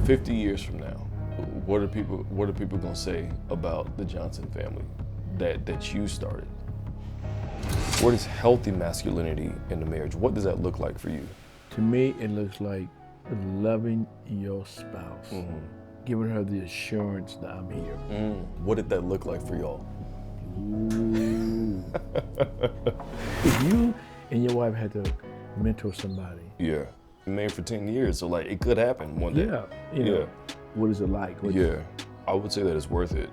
50 years from now, what are people gonna say about the Johnson family that you started? What is healthy masculinity in the marriage? What does that look like for you? To me, it looks like loving your spouse, giving her the assurance that I'm here. What did that look like for y'all? Ooh. If you and your wife had to mentor somebody, Yeah, married for 10 years, so like it could happen one day. yeah, you know, what is it like? I would say that it's worth it.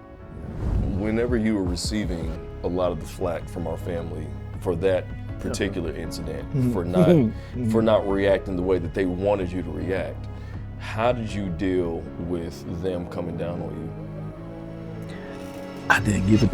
Whenever you were receiving a lot of the flack from our family for that particular incident, for not reacting the way that they wanted you to react, how did you deal with them coming down on you? I didn't give it.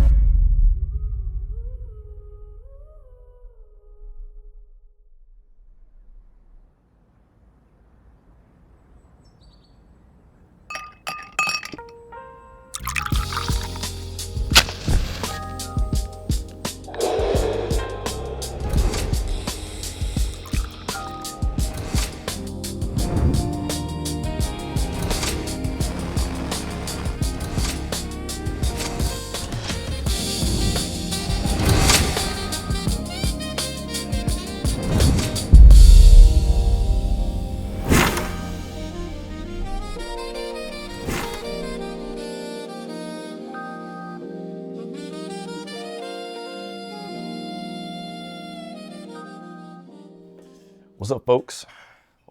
What's up, folks?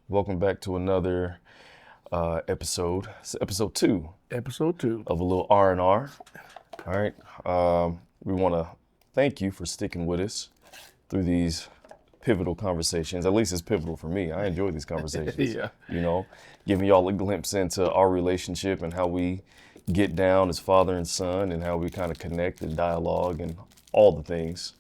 Welcome back to another episode. It's episode 2 Episode 2 of A Lil R&R. All right. We want to thank you for sticking with us through these pivotal conversations. At least it's pivotal for me. I enjoy these conversations. Yeah. You know, giving y'all a glimpse into our relationship and how we get down as father and son and how we kind of connect and dialogue and all the things.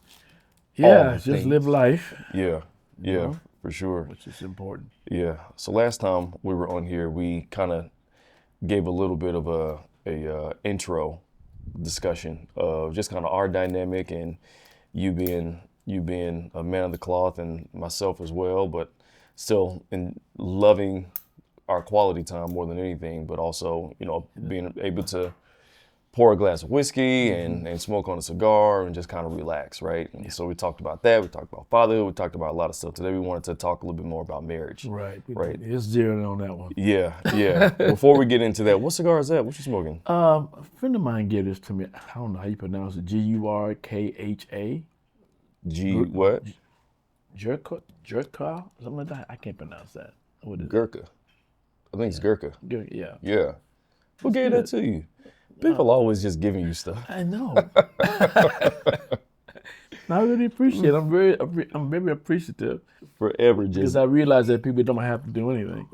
Yeah, just live life. Yeah, know? for sure. Which is important. Yeah. So last time we were on here, we kind of gave a little bit of a intro discussion of just kind of our dynamic and you being a man of the cloth and myself as well, but still in loving our quality time more than anything, but also, you know, being able to pour a glass of whiskey and smoke on a cigar and just kind of relax, right? And so we talked about that. We talked about fatherhood. We talked about a lot of stuff. Today we wanted to talk a little bit more about marriage. Right. Right. It's zeroed on that one. Yeah. Before we get into that, what cigar is that? What you smoking? A friend of mine gave this to me. I don't know how you pronounce it. Gurkha. What? Jerka, something like that. I can't pronounce that. What is it? Gurkha. I think it's Gurkha. Yeah. Yeah. Who gave that to you? People always just giving you stuff. I know. I really appreciate it. I'm very appreciative. Forever just. Because I realize that people don't have to do anything.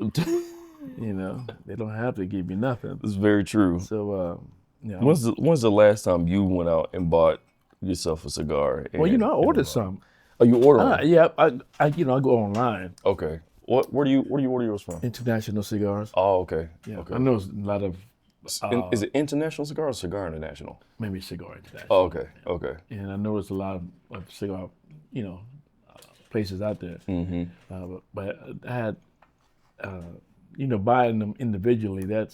You know, they don't have to give you nothing. It's very true. So, yeah. When's the last time you went out and bought yourself a cigar? Well, you know, I ordered some. Oh, you ordered one? Yeah, I go online. Okay. Where do you order yours from? International cigars. Oh, okay. Yeah. Okay. I know there's a lot of. Is it International Cigar or Cigar International? Maybe Cigar International. Oh, okay. Okay. And I know there's a lot of cigar, places out there. But I had, buying them individually, that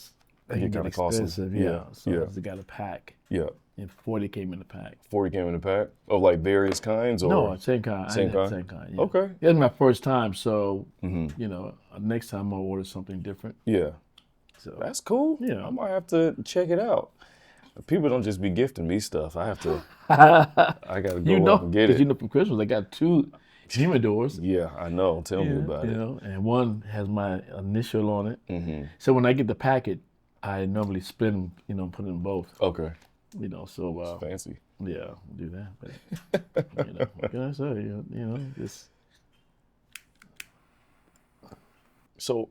can get expensive. Costly. Yeah. So they got a pack. Yeah. And 40 came in the pack. 40 came in the pack? Of like various kinds? Or? No, same kind. Same kind? Same kind, yeah. Okay. It was my first time, so, next time I'll order something different. Yeah. So that's cool. Yeah. I might have to check it out. People don't just be gifting me stuff. I have to, I got to go up and get it. From Christmas, I got 2 humidors. Yeah, I know. Tell me about it. And one has my initial on it. So when I get the packet, I normally split them, put them both. Okay. So. It's fancy. Yeah, do that. But, what can I say? Just. So,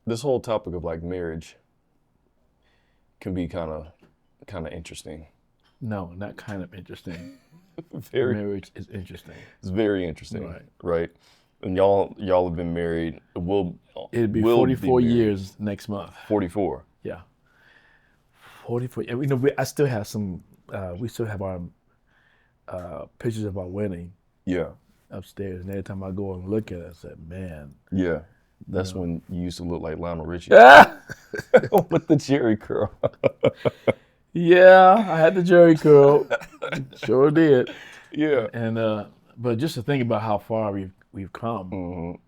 this whole topic of like marriage can be kind of interesting. No, not kind of interesting. Marriage is interesting. It's very interesting, right? And y'all have been married. It'll be 44 years next month. 44. Yeah. 44. I still have some. We still have our pictures of our wedding. Yeah. Upstairs, and every time I go and look at it, I said, "Man." Yeah. That's when you used to look like Lionel Richie Ah! with the Jerry curl. Yeah, I had the Jerry curl. Sure did. Yeah. And but just to think about how far we've come,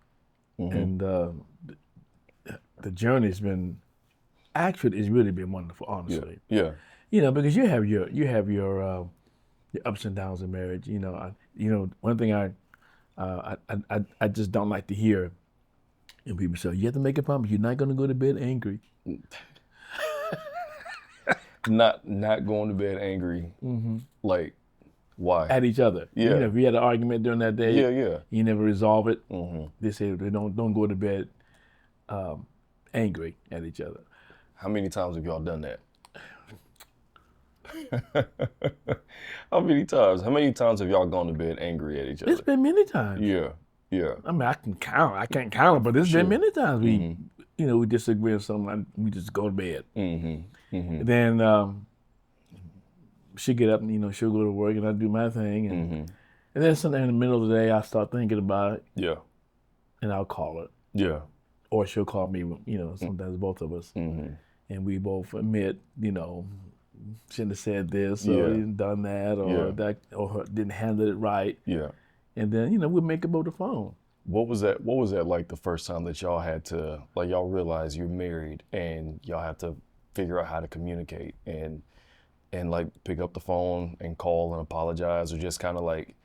and the journey's been actually it's really been wonderful, honestly. Yeah. You know, because you have your ups and downs in marriage. One thing I just don't like to hear, and people say, you have to make a promise. You're not going to go to bed angry. Not going to bed angry. Like, why? At each other. Yeah. If we had an argument during that day, Yeah. you never resolve it. They say they don't go to bed angry at each other. How many times have y'all done that? How many times? How many times have y'all gone to bed angry at each other? It's been many times. Yeah. I mean, I can't count it, but it's been many times we disagree on something. And we just go to bed. Then she get up and she'll go to work and I do my thing, and then something in the middle of the day I start thinking about it. Yeah. And I'll call her. Yeah. Or she'll call me. Sometimes both of us, and we both admit, shouldn't have said this or didn't done that or that or didn't handle it right. Yeah. And then we'll make up over the phone. What was that like the first time that y'all had to, like, y'all realize you're married and y'all have to figure out how to communicate and like pick up the phone and call and apologize, or just kind of like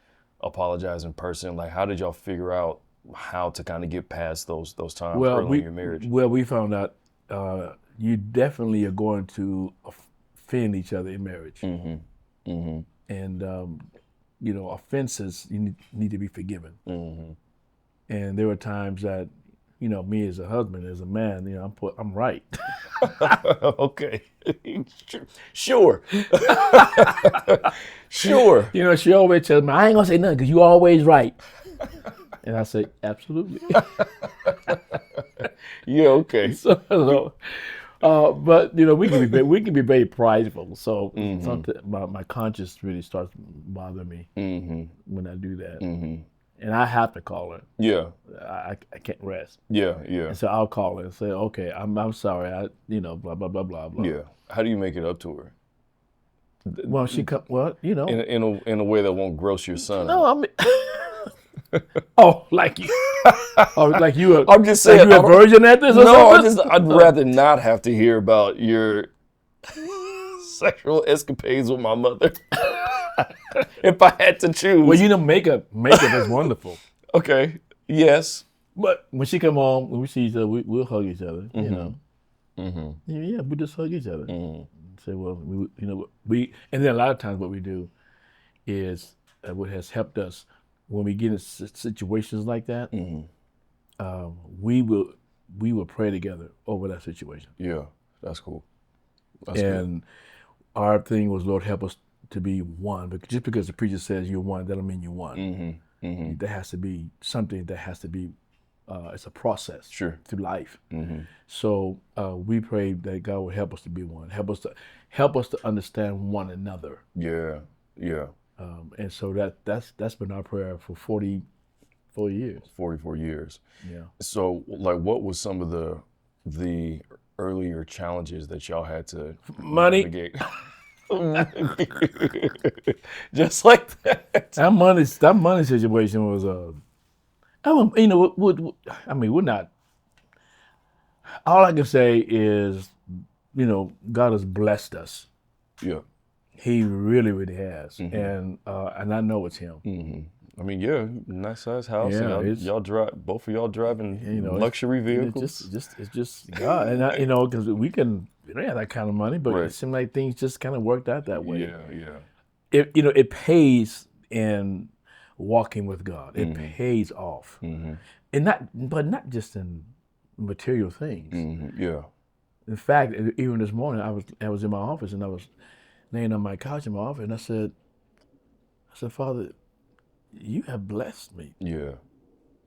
apologize in person? Like, how did y'all figure out how to kind of get past those times early in your marriage? Well, we found out you definitely are going to offend each other in marriage. And offenses need to be forgiven. And there were times that me as a husband, as a man, I'm right. Okay. Sure. Sure. She always tells me, I ain't gonna say nothing because you always right. And I say, absolutely. Yeah, okay. But we can be very prideful. So sometimes my conscience really starts bothering me when I do that. And I have to call her. Yeah. I can't rest. Yeah. And so I'll call her and say, okay, I'm sorry. Blah blah blah blah blah. Yeah. How do you make it up to her? Well, she come. Well, in a way that won't gross your son. No, I mean. Oh, like you. Oh, like you. I'm just saying. Like you a virgin at this or something? No, I'd rather not have to hear about your sexual escapades with my mother. If I had to choose. Well, makeup is wonderful. Okay. Yes. But when she come home, when we see each other, we'll hug each other. Yeah, we just hug each other. Say, well, we, and then a lot of times what we do is what has helped us when we get in situations like that. We will pray together over that situation. Yeah, that's cool. That's good. Our thing was, Lord, help us to be one. But just because the preacher says you're one, that don't mean you're one. There has to be something that has to be. It's a process through life. So we pray that God will help us to be one. Help us to understand one another. Yeah. And so that's been our prayer for 44 years. 44 years. Yeah. So, like, what was some of the earlier challenges that y'all had to navigate? Just like that. That money situation was we're not. All I can say is, God has blessed us. Yeah. He really, really has, and I know it's Him. I mean, yeah, nice size house. Yeah, y'all drive. Both of y'all driving luxury vehicles. It's just God, and because we don't have that kind of money, but it seemed like things just kind of worked out that way. Yeah. It pays in walking with God. It pays off, and not just in material things. Yeah. In fact, even this morning, I was in my office and I was laying on my couch in my office, and I said, Father, you have blessed me. Yeah.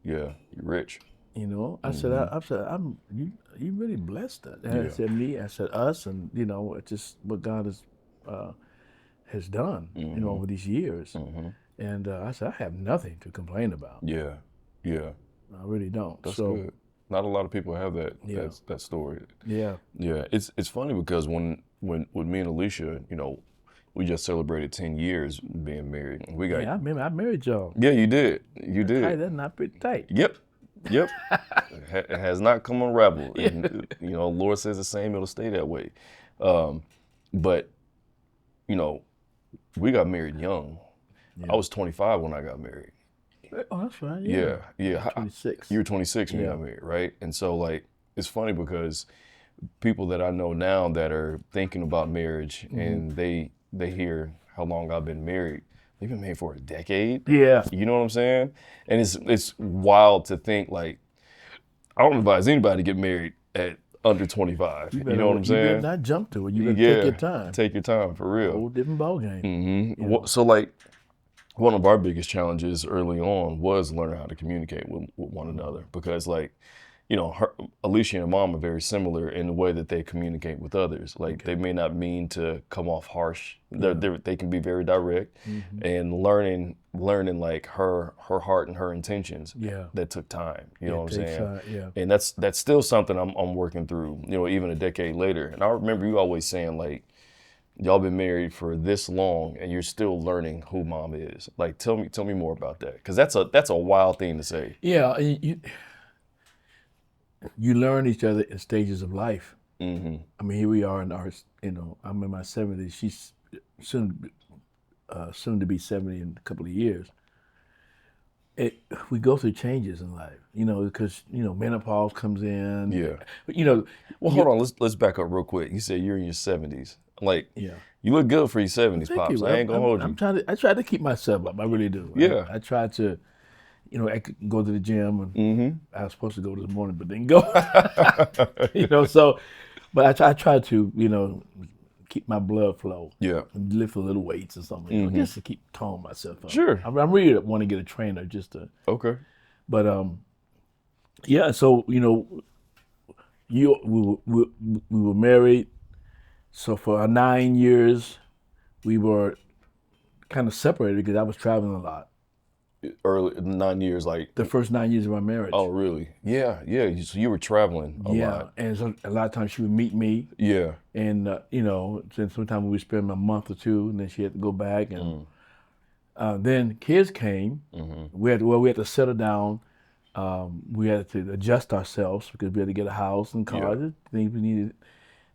You're rich. I said, you really blessed us. And I said me, I said us, and it's just what God has done, over these years. And I said, I have nothing to complain about. Yeah. I really don't. That's good. Not a lot of people have that that story. Yeah. Yeah, it's funny because when with me and Alicia, you know, we just celebrated 10 years being married. We got Yeah, I remember I married y'all. Yeah, you did. You did. Tight, that's not pretty tight. Yep. Yep. It has not come unraveled. And, you know, Lord says the same, it'll stay that way. But, you know, we got married young. I was 25 when I got married. Oh, that's right. Yeah. Yeah. 26. You were 26 when you got married, right? And so, like, it's funny because people that I know now that are thinking about marriage and they hear how long I've been married, they've been married for a decade. Yeah. You know what I'm saying? And it's wild to think, like, I don't advise anybody to get married at under 25. You know what I'm saying? You better not jump to it. You better take your time. Take your time, for real. Whole different ballgame. So, like, one of our biggest challenges early on was learning how to communicate with one another because, like, you know, Alicia and her mom are very similar in the way that they communicate with others. Like, they may not mean to come off harsh. They can be very direct. And learning like her heart and her intentions. Yeah. That took time. You know what I'm saying? And that's still something I'm working through. You know, even a decade later. And I remember you always saying, like, y'all been married for this long and you're still learning who mom is. Like, tell me more about that, because that's a wild thing to say. Yeah. You learn each other in stages of life. I mean, here we are in our, you know, I'm in my 70s. She's soon to be 70 in a couple of years. We go through changes in life, you know, because, you know, menopause comes in. Yeah. You know. Well, hold on. Let's back up real quick. You said you're in your 70s. Like, you look good for your 70s, Pops. I ain't gonna hold you. I try to keep myself up. I really do. Yeah. I try to, you know, I could go to the gym, and I was supposed to go this morning, but didn't go. You know, so, but I try to, you know, keep my blood flow. Yeah. And lift a little weights or something, you know, just to keep toning myself up. Sure. I really want to get a trainer just to. Okay. But yeah. So, you know, we were married. So for 9 years, we were kind of separated because I was traveling a lot. Early 9 years, like the first 9 years of our marriage. Oh, really? Yeah, yeah. So you were traveling a lot. Yeah, and so a lot of times she would meet me. Yeah. And you know, then sometimes we would spend a month or two, and then she had to go back, and then kids came. We had to settle down. We had to adjust ourselves because we had to get a house and cars, things we needed.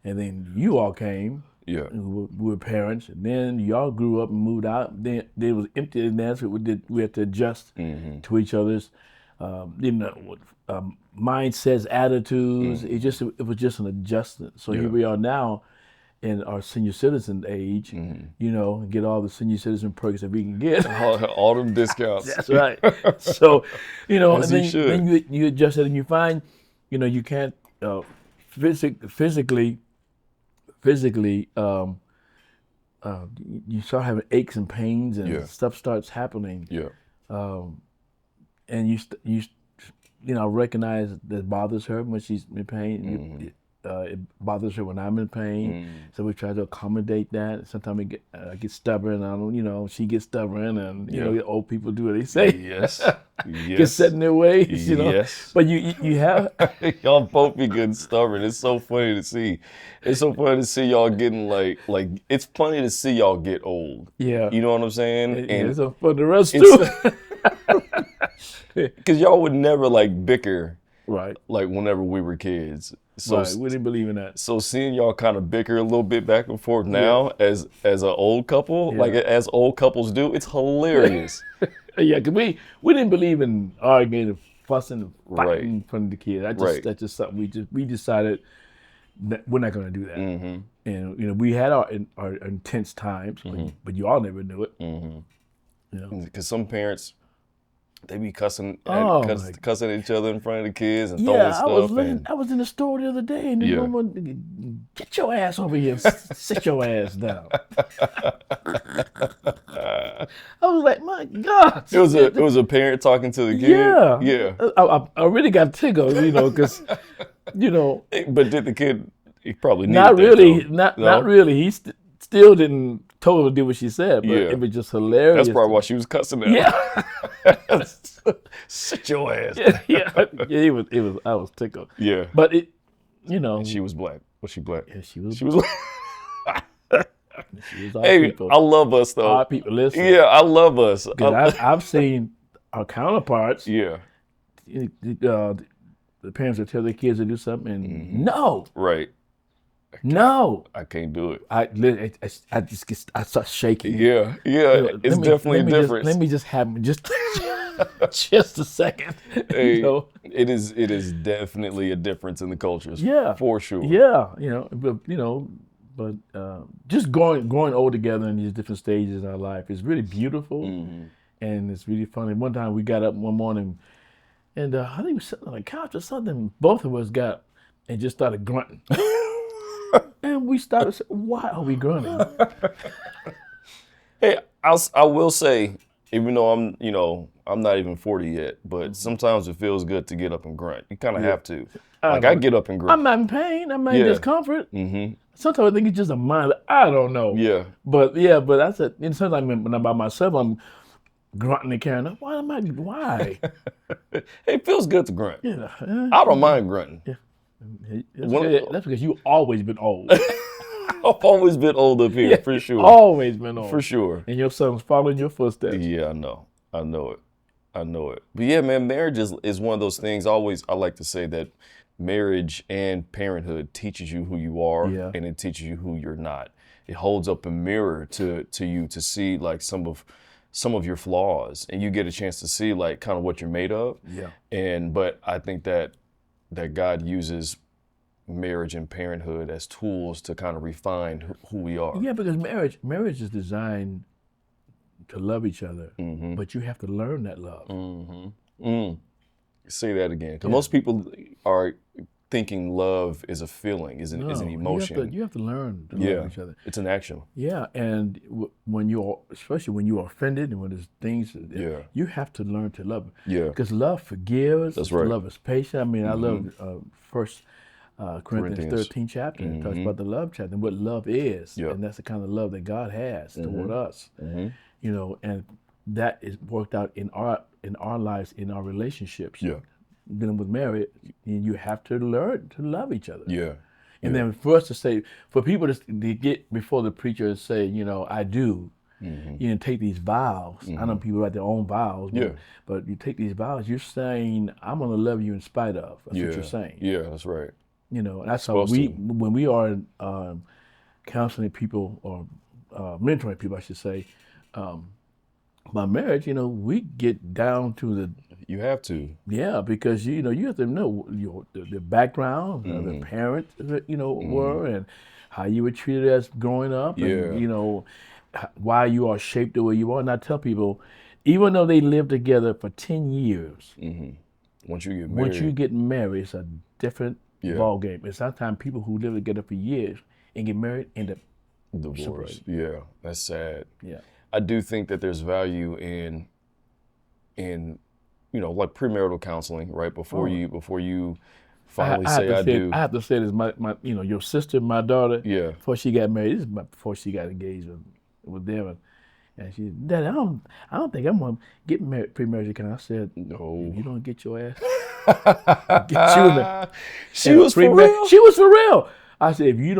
And then you all came. Yeah. We were parents, and then y'all grew up and moved out. Then it was empty nest. We had to adjust to each other's, you know, mindsets, attitudes. It was just an adjustment. So here we are now, in our senior citizen age. You know, get all the senior citizen perks that we can get. all them discounts. That's right. So, you know, and then you adjust it, and you find, you know, you can't physically, you start having aches and pains, and stuff starts happening. Yeah. And you know, recognize that it bothers her when she's in pain. It bothers her when I'm in pain. So we try to accommodate that. Sometimes I get stubborn. You know, she gets stubborn, and you know, old people do what they say. Yes. Get set in their ways. You know. Yes. But you have y'all both be getting stubborn. It's so funny to see. It's so funny to see y'all getting like it's funny to see y'all get old. Yeah. You know what I'm saying? And it's for the rest too. Because y'all would never like bicker. Right. Like whenever we were kids. So right. We didn't believe in that. So seeing y'all kind of bicker a little bit back and forth now as an old couple, like as old couples do, it's hilarious. Yeah, because we didn't believe in arguing and fussing and fighting in front of the kids. That's just something we decided that we're not going to do that. And you know, we had our intense times, but you all never knew it. You know, because some parents, they be cussing at each other in front of the kids and throwing stuff. I was in the store the other day, and the woman, get your ass over here, sit your ass down. I was like, my God. It was a parent talking to the kid. Yeah. I really got tickled, you know, because, you know. But did the kid? He probably needed not really. That, not really. He still didn't told her to do what she said, but it was just hilarious. That's probably why she was cussing at Yeah. Sit your ass. yeah. It was. I was tickled. Yeah. But you know. She was black. Was she black? Yeah, she was. She was black. She was our Hey, people. I love us though. Our people, listen. Yeah, I love us. I've seen our counterparts. Yeah. The parents will tell their kids to do something, and no, Right. no, I can't do it. I start shaking. Yeah. It's definitely a difference. Let me just have just a second. Hey, You know? it is definitely a difference in the cultures. Yeah, for sure. Yeah, but just growing old together in these different stages in our life is really beautiful, and it's really funny. One time we got up one morning, and I think we were sitting on the couch or something. Both of us got and just started grunting, and we started saying, "Why are we grunting?" Hey, I will say, even though I'm not even 40 yet, but sometimes it feels good to get up and grunt. You kind of have to. Like I get up and grunt. I'm not in pain. I'm not in discomfort. Sometimes I think it's just a mind. I don't know. Yeah. But that's it. And sometimes when I'm by myself, I'm grunting and carrying on. Why? It feels good to grunt. Yeah. I don't mind grunting. Yeah. That's because you've always been old. I've always been old up here, for sure. Always been old. For sure. And your son's following your footsteps. Yeah, I know it. But yeah, man, marriage is one of those things. I like to say that marriage and parenthood teaches you who you are, and it teaches you who you're not. It holds up a mirror to you to see like some of your flaws, and you get a chance to see like kind of what you're made of. Yeah. But I think that God uses marriage and parenthood as tools to kind of refine who we are. Yeah, because marriage is designed to love each other, but you have to learn that love. Say that again, because most people are thinking love is a feeling, is an emotion. You have to learn to love each other. It's an action. Yeah, and especially when you are offended and when there's things, you have to learn to love. Yeah, because love forgives. That's right. Love is patient. I mean, I love First Corinthians 13 chapter. It talks about the love chapter and what love is, and that's the kind of love that God has toward us. And that is worked out in our lives, in our relationships. Yeah. Dealing with marriage, and you have to learn to love each other. Yeah. And then for us to say, for people to get before the preacher and say, I do, take these vows. I know people write their own vows, but you take these vows, you're saying, I'm going to love you in spite of. That's what you're saying. Yeah, that's right. And that's how when we are counseling people or mentoring people, I should say, by marriage, we get down to the. You have to. Yeah, because you have to know the background, the parents, were, and how you were treated as growing up, and why you are shaped the way you are. And I tell people, even though they live together for 10 years, once you get married, it's a different ball game. And sometimes people who live together for years and get married end up divorced. Yeah, that's sad. Yeah. I do think that there's value in like premarital counseling, right? Before you finally say I do. I have to say this, my your sister, my daughter, before she got married, this is before she got engaged with Devin. And she said, Daddy, I don't think I'm gonna get married premarital counseling. I said, no, if you don't get your ass get you in the She was for real? She was for real. I said, if you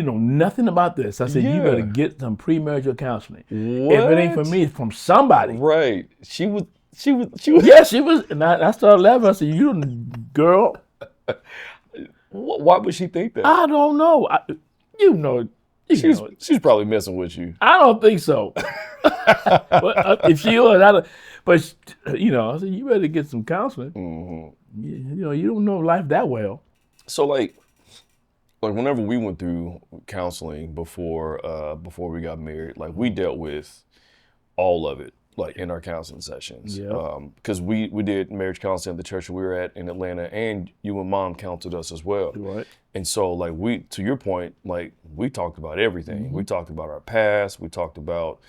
know nothing about this, I said, you better get some premarital counseling. What? If it ain't from me, it's from somebody. Right. She was. Yeah, she was. And I started laughing. I said, girl. Why would she think that? I don't know. She's probably messing with you. I don't think so. If she was, I said, you better get some counseling. You don't know life that well. So like whenever we went through counseling before we got married, like we dealt with all of it, like in our counseling sessions. Because we did marriage counseling at the church we were at in Atlanta, and you and Mom counseled us as well. Right. And so like to your point, like we talked about everything. We talked about our past. We talked about,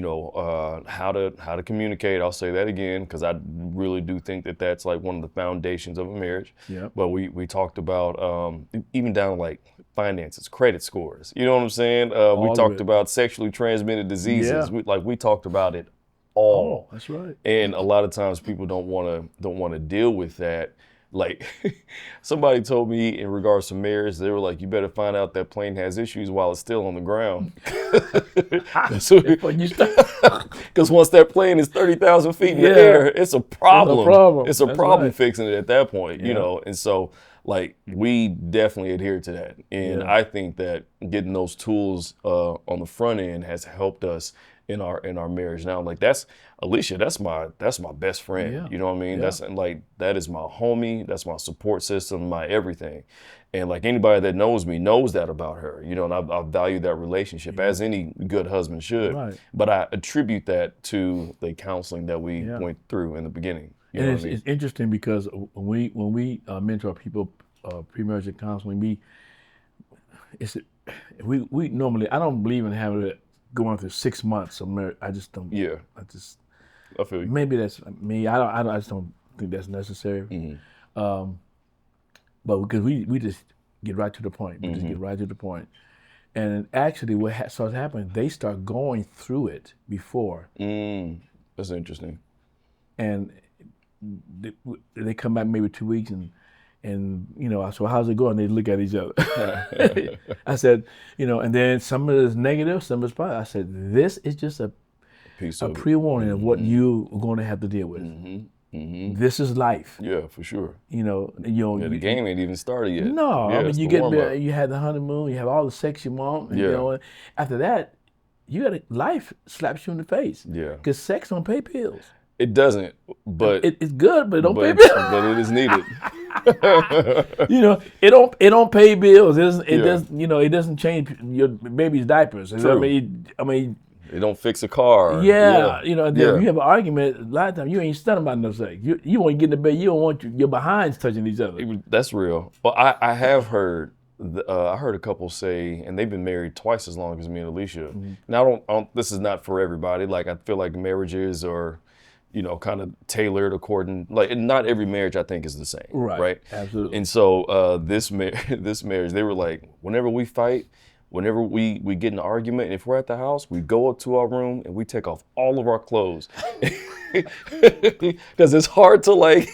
how to communicate. I'll say that again because I really do think that that's like one of the foundations of a marriage. Yep. But we talked about even down to like finances, credit scores. You know what I'm saying? We All of talked it. about sexually transmitted diseases. Yeah. We talked about it all. Oh, that's right. And a lot of times people don't want to deal with that. Like somebody told me in regards to marriage, they were like, "You better find out that plane has issues while it's still on the ground." Because once that plane is 30,000 feet in the air, it's a problem. It's a That's problem right. fixing it at that point, Yeah. And so like we definitely adhere to that, and Yeah. I think that getting those tools on the front end has helped us in our marriage now. Like that's Alicia, that's my best friend. Yeah. You know what I mean? Yeah. That's like that is my homie, that's my support system, my everything. And like anybody that knows me knows that about her, and I value that relationship as any good husband should. Right. But I attribute that to the counseling that we Yeah. went through in the beginning. You And know it's, what I mean? it's interesting because when we mentor people pre-marriage counseling, we normally, I don't believe in having it going through 6 months of marriage. I just don't. Yeah. I feel you. Maybe that's me. I just don't think that's necessary. But because we just get right to the point. We just get right to the point. And actually, what starts happening, they start going through it before, That's interesting. and they come back maybe 2 weeks and so how's it going? They look at each other. I said, and then some of it's negative, some of it's positive. I said, this is just a pre-warning of what you are going to have to deal with. This is life. Yeah, for sure. The game ain't even started yet. No, Yeah, I mean it's you the get warm-up. there, you have the honeymoon, you have all the sex you want, and, after that, life slaps you in the face. Yeah. Because sex don't pay bills. It doesn't, but It's good, but it don't pay but, bills. but it is needed. It don't pay bills. It Yeah. doesn't it doesn't change your baby's diapers. True. I mean, It don't fix a car. yeah, Yeah. then if you have an argument, a lot of times you ain't stunned about no sex. You want to get in the bed, you don't want your behinds touching each other. That's real. Well, I have heard. I heard a couple say, and they've been married twice as long as me and Alicia. Now, I don't. This is not for everybody. Like I feel like marriages are, kind of tailored according. Like not every marriage I think is the same. Right. Absolutely. And so this marriage, they were like, whenever we fight, whenever we get in an argument, and if we're at the house, we go up to our room and we take off all of our clothes because it's hard to like.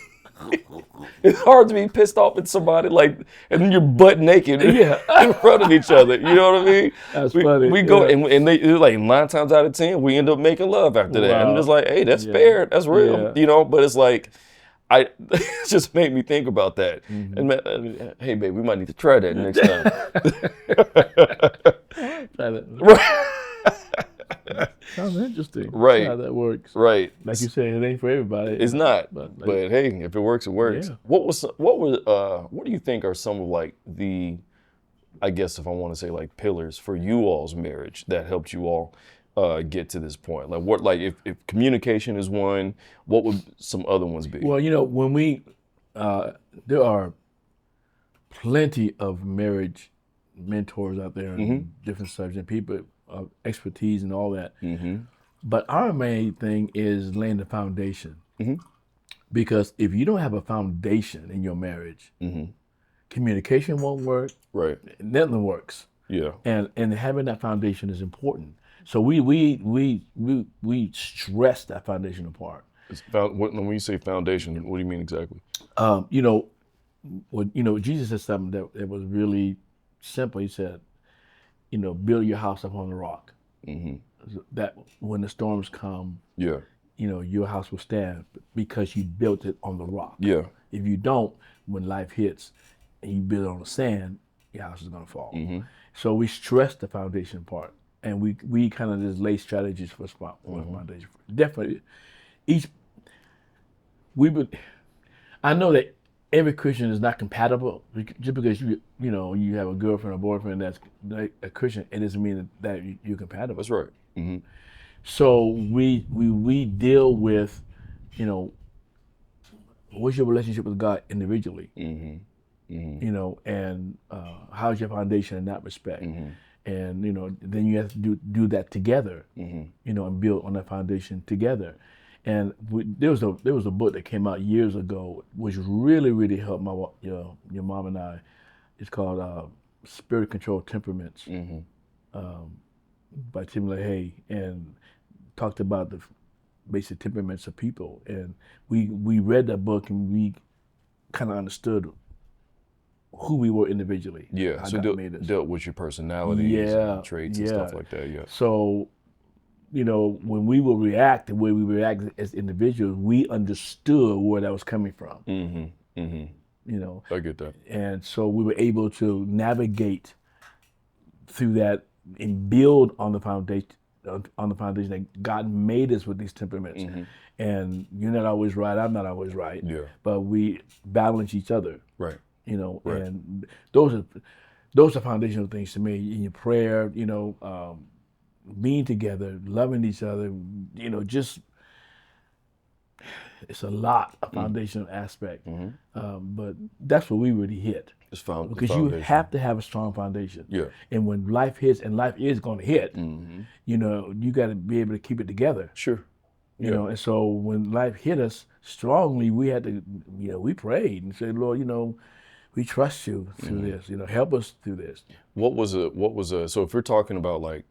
It's hard to be pissed off at somebody and then you're butt naked in front of each other. You know what I mean? That's funny. We go and they're like 9 times out of 10 we end up making love after that. And it's like, hey, that's fair, that's real. But it's like it just made me think about that. And man, hey, babe, we might need to try that next time. Right. Sounds interesting. Right. How that works. Right. Like you said, it ain't for everybody. It's not. But hey, if it works, it works. Yeah. What do you think are some of like the, I guess if I want to say like pillars for you all's marriage that helped you all get to this point? Like if communication is one, what would some other ones be? Well, when we there are plenty of marriage mentors out there in different subjects and people of expertise and all that. But our main thing is laying the foundation. Because if you don't have a foundation in your marriage, communication won't work. Right. Nothing works. Yeah. And having that foundation is important. So we stress that foundational part. When you say foundation, what do you mean exactly? Jesus said something that was really simple. He said, build your house upon the rock. That when the storms come, your house will stand because you built it on the rock. Yeah. If you don't, when life hits and you build it on the sand, your house is going to fall. So we stress the foundation part, and we kind of just lay strategies for foundation. Definitely, I know that every Christian is not compatible. Just because you have a girlfriend or boyfriend that's a Christian, it doesn't mean that you're compatible. That's right. So we deal with, what's your relationship with God individually, and how's your foundation in that respect. and then you have to do that together, and build on that foundation together. And there was a book that came out years ago, which really helped your mom and I. It's called Spirit Controlled Temperaments, by Tim LaHaye, and talked about the basic temperaments of people. And we read that book, and we kind of understood who we were individually. Yeah, so dealt with your personalities and traits and stuff like that. Yeah. So, when we will react the way we react as individuals, we understood where that was coming from. I get that. And so we were able to navigate through that and build on the foundation that God made us with these temperaments. And you're not always right, I'm not always right. Yeah. But we balance each other. Right. Right. And those are foundational things to me. In your prayer, being together, loving each other, just it's a lot of foundational aspect. But that's what we really hit. It's found Because you have to have a strong foundation. Yeah. And when life hits, and life is going to hit, you got to be able to keep it together. Sure. And so when life hit us strongly, we had to, we prayed and said, Lord, we trust you through this. Help us through this. So if we're talking about like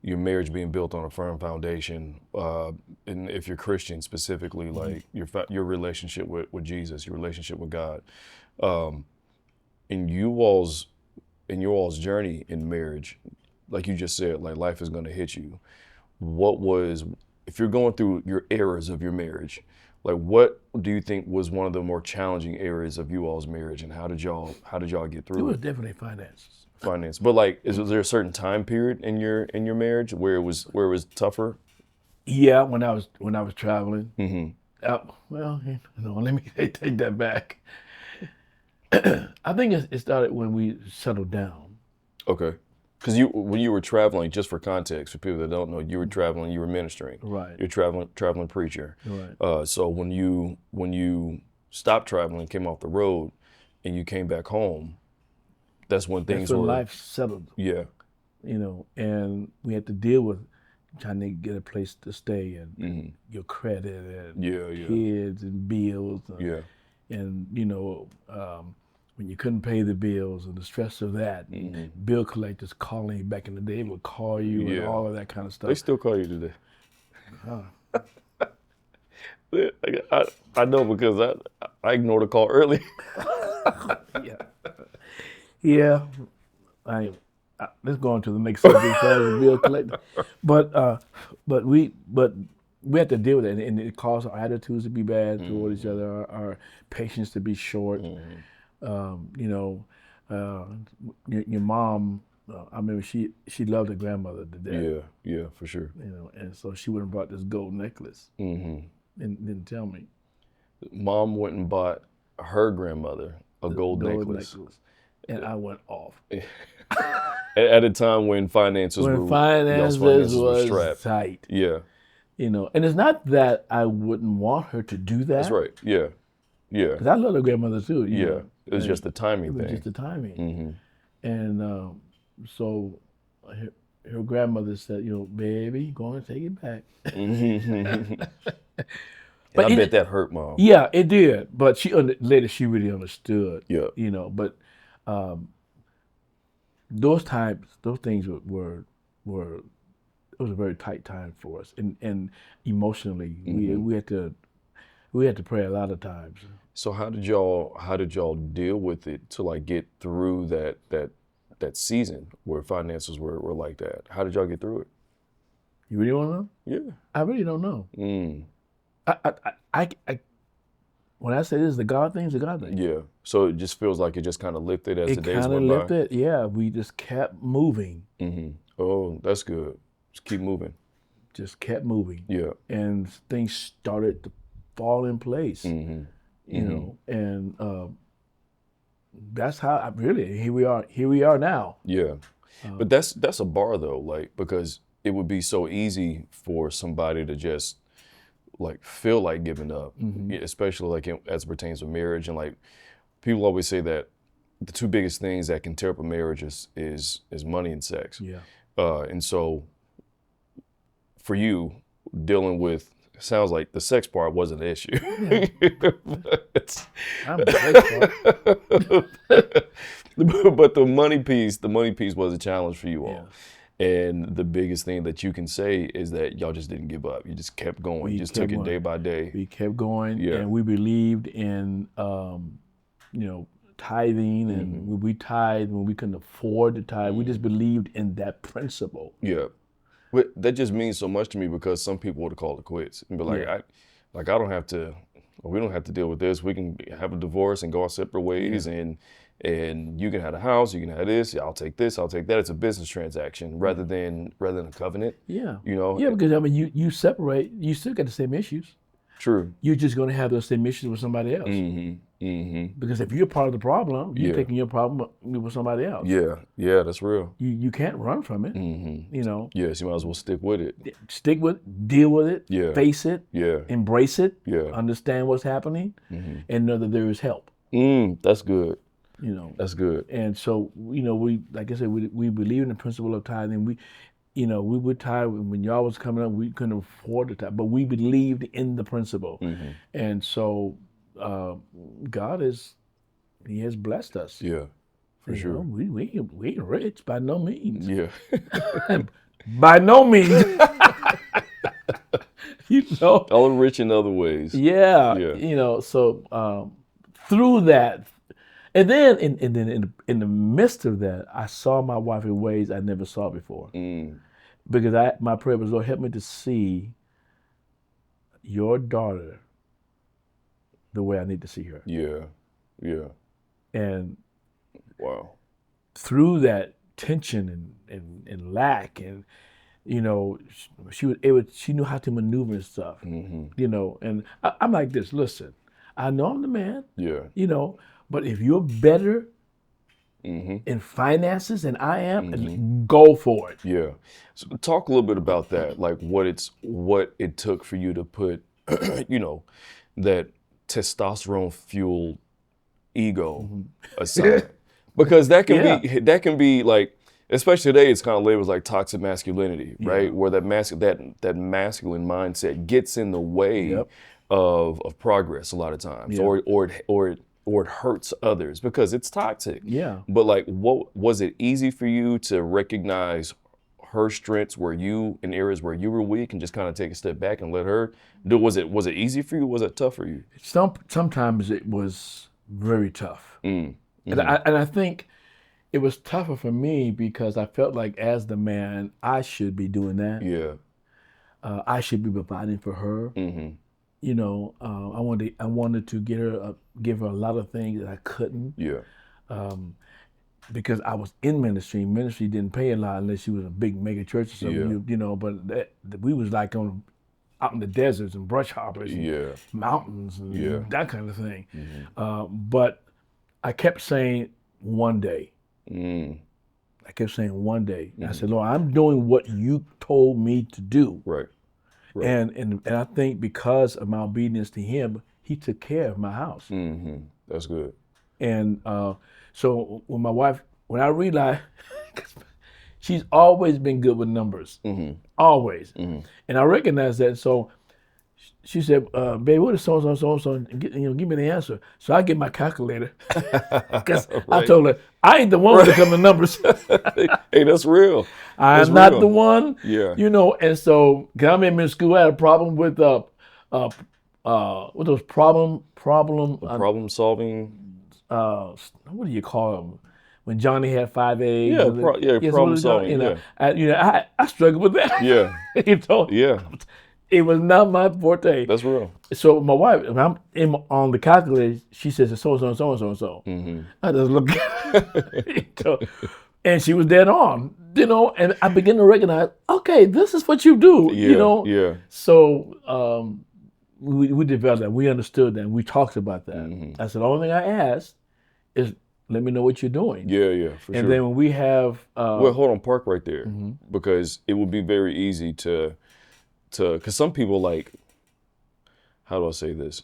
your marriage being built on a firm foundation, and if you're Christian specifically, like your relationship with Jesus, your relationship with God, in you all's journey in marriage, like you just said, like life is going to hit you. If you're going through your eras of your marriage, like what do you think was one of the more challenging areas of you all's marriage, and how did y'all get through it? It was definitely finances. Finance, but like, is there a certain time period in your marriage where it was tougher? Yeah, when I was traveling. Well, let me take that back. I think it started when we settled down. Okay. Because when you were traveling, just for context, for people that don't know, you were traveling, you were ministering. Right. You're traveling preacher. Right. So when you stopped traveling, came off the road, and you came back home, that's when life settled. Yeah. And we had to deal with trying to get a place to stay, and your credit, and kids, and bills. And when you couldn't pay the bills, and the stress of that, and bill collectors calling you back in the day would call you, and all of that kind of stuff. They still call you today. I know, because I ignored a call early. Yeah. Let's go on to the next subject, bill collector. But we had to deal with it, and it caused our attitudes to be bad toward each other, our patience to be short. Your mom, I remember she loved her grandmother to death. Yeah, for sure. And so she went and bought this gold necklace, and didn't tell me. Mom went and bought her grandmother a gold necklace. And I went off. At a time when finances were strapped. Tight. Yeah. And it's not that I wouldn't want her to do that. That's right. Yeah. Because I love her grandmother too. It was just the timing thing. It was just the timing. And so her grandmother said, baby, go and take it back. But I bet that hurt Mom. Yeah, it did. But later she really understood. Yeah. But those things were it was a very tight time for us, and emotionally we had to pray a lot of times. So how did y'all deal with it to like get through that season where finances were like that? How did y'all get through it? You really want to know? Yeah. I really don't know. I when I say this is the God thing, it's the God thing. Yeah. So it just feels like it just kind of lifted as the days went by. It kind of lifted. Yeah. We just kept moving. Oh, that's good. Just keep moving. Just kept moving. Yeah. And things started to fall in place. And that's how here we are now. Yeah. But that's a bar though, like, because it would be so easy for somebody to just like feel like giving up, especially like as it pertains to marriage. And like people always say that the two biggest things that can tear up a marriage is money and sex. Yeah. And so for you, dealing with, sounds like the sex part wasn't an issue. Yeah. I'm the sex part. But the money piece was a challenge for you all. Yeah. And the biggest thing that you can say is that y'all just didn't give up. You just kept going. You just took it day by day. We kept going, Yeah. and we believed in, tithing, and we tithed when we couldn't afford to tithe. We just believed in that principle. Yeah. But that just means so much to me, because some people would have called it quits and be like, Yeah. I don't have to, or we don't have to deal with this. We can have a divorce and go our separate ways, and you can have a house, you can have this. I'll take this, I'll take that. It's a business transaction rather than a covenant. Yeah. You know. Yeah, because you separate, you still got the same issues. True. You're just going to have those same issues with somebody else. Because if you're part of the problem, you're taking your problem with somebody else. Yeah, that's real. You can't run from it. You know. Yes, you might as well stick with it. Stick with it, deal with it, Yeah. face it, Yeah. embrace it, Yeah. understand what's happening, and know that there is help. That's good. You know. That's good. And so, we, like I said, we believe in the principle of tithing. We would tithe when y'all was coming up. We couldn't afford to tithe, but we believed in the principle. And so, God He has blessed us. Yeah, for sure. We ain't rich by no means. Yeah. By no means. All rich in other ways. Yeah. So through that, and then in the midst of that, I saw my wife in ways I never saw before. Because my prayer was, Lord, help me to see your daughter the way I need to see her. Yeah. And wow. Through that tension and lack, and she knew how to maneuver and stuff. And I'm like this. Listen, I know I'm the man. Yeah. But if you're better in finances than I am, go for it. Yeah. So talk a little bit about that, like what it took for you to put, that testosterone fueled ego aside, because that can be like, especially today, it's kind of labeled like toxic masculinity, right? Where that masculine mindset gets in the way of progress a lot of times, or it hurts others because it's toxic. Yeah. But like, what was it easy for you to recognize her strengths in areas where you were weak, and just kind of take a step back and let her do? Was it easy for you? Was it tough for you? Sometimes it was very tough. And I think it was tougher for me because I felt like, as the man, I should be doing that. Yeah. I should be providing for her. I wanted to give her a lot of things that I couldn't. Yeah. Because I was in ministry. Ministry didn't pay a lot unless you was a big mega church or something. But we was like out in the deserts and brush hoppers, and mountains, and that kind of thing. But I kept saying one day. I kept saying one day. I said, Lord, I'm doing what you told me to do. Right. And I think because of my obedience to Him, He took care of my house. That's good. And so when I realized, she's always been good with numbers, always. And I recognized that. So she said, baby, what is so-and-so? Give me the answer. So I get my calculator. Because I told her, I ain't the one when it comes to numbers. Hey, that's real. I'm not the one. Yeah. And so, because I'm in school, I had a problem with what those problem solving. What do you call them? When Johnny had 5 A's. Problem solving. I struggled with that. Yeah. It was not my forte. That's real. So my wife, when I'm on the calculator, she says, so-and-so, so-and-so, so-and-so. I just look at it. And she was dead on, and I began to recognize, okay, this is what you do, Yeah. So we developed that. We understood that. And we talked about that. I said, the only thing I asked is, let me know what you're doing. Yeah, for sure. And then when we have... well, hold on, park right there. Because it would be very easy to, because some people, like, how do I say this?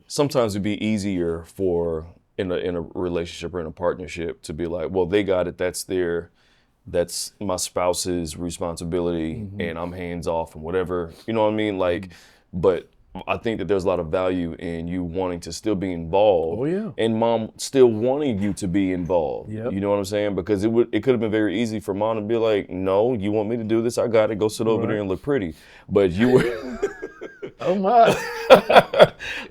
Sometimes it'd be easier for in a relationship or in a partnership to be like, well, they got it. That's my spouse's responsibility, and I'm hands off and whatever. You know what I mean? Like, but I think that there's a lot of value in you wanting to still be involved. Oh, yeah. And mom still wanting you to be involved. Yep. You know what I'm saying? Because it could have been very easy for mom to be like, no, you want me to do this? I got it. Go sit over there and look pretty. But you were Oh my.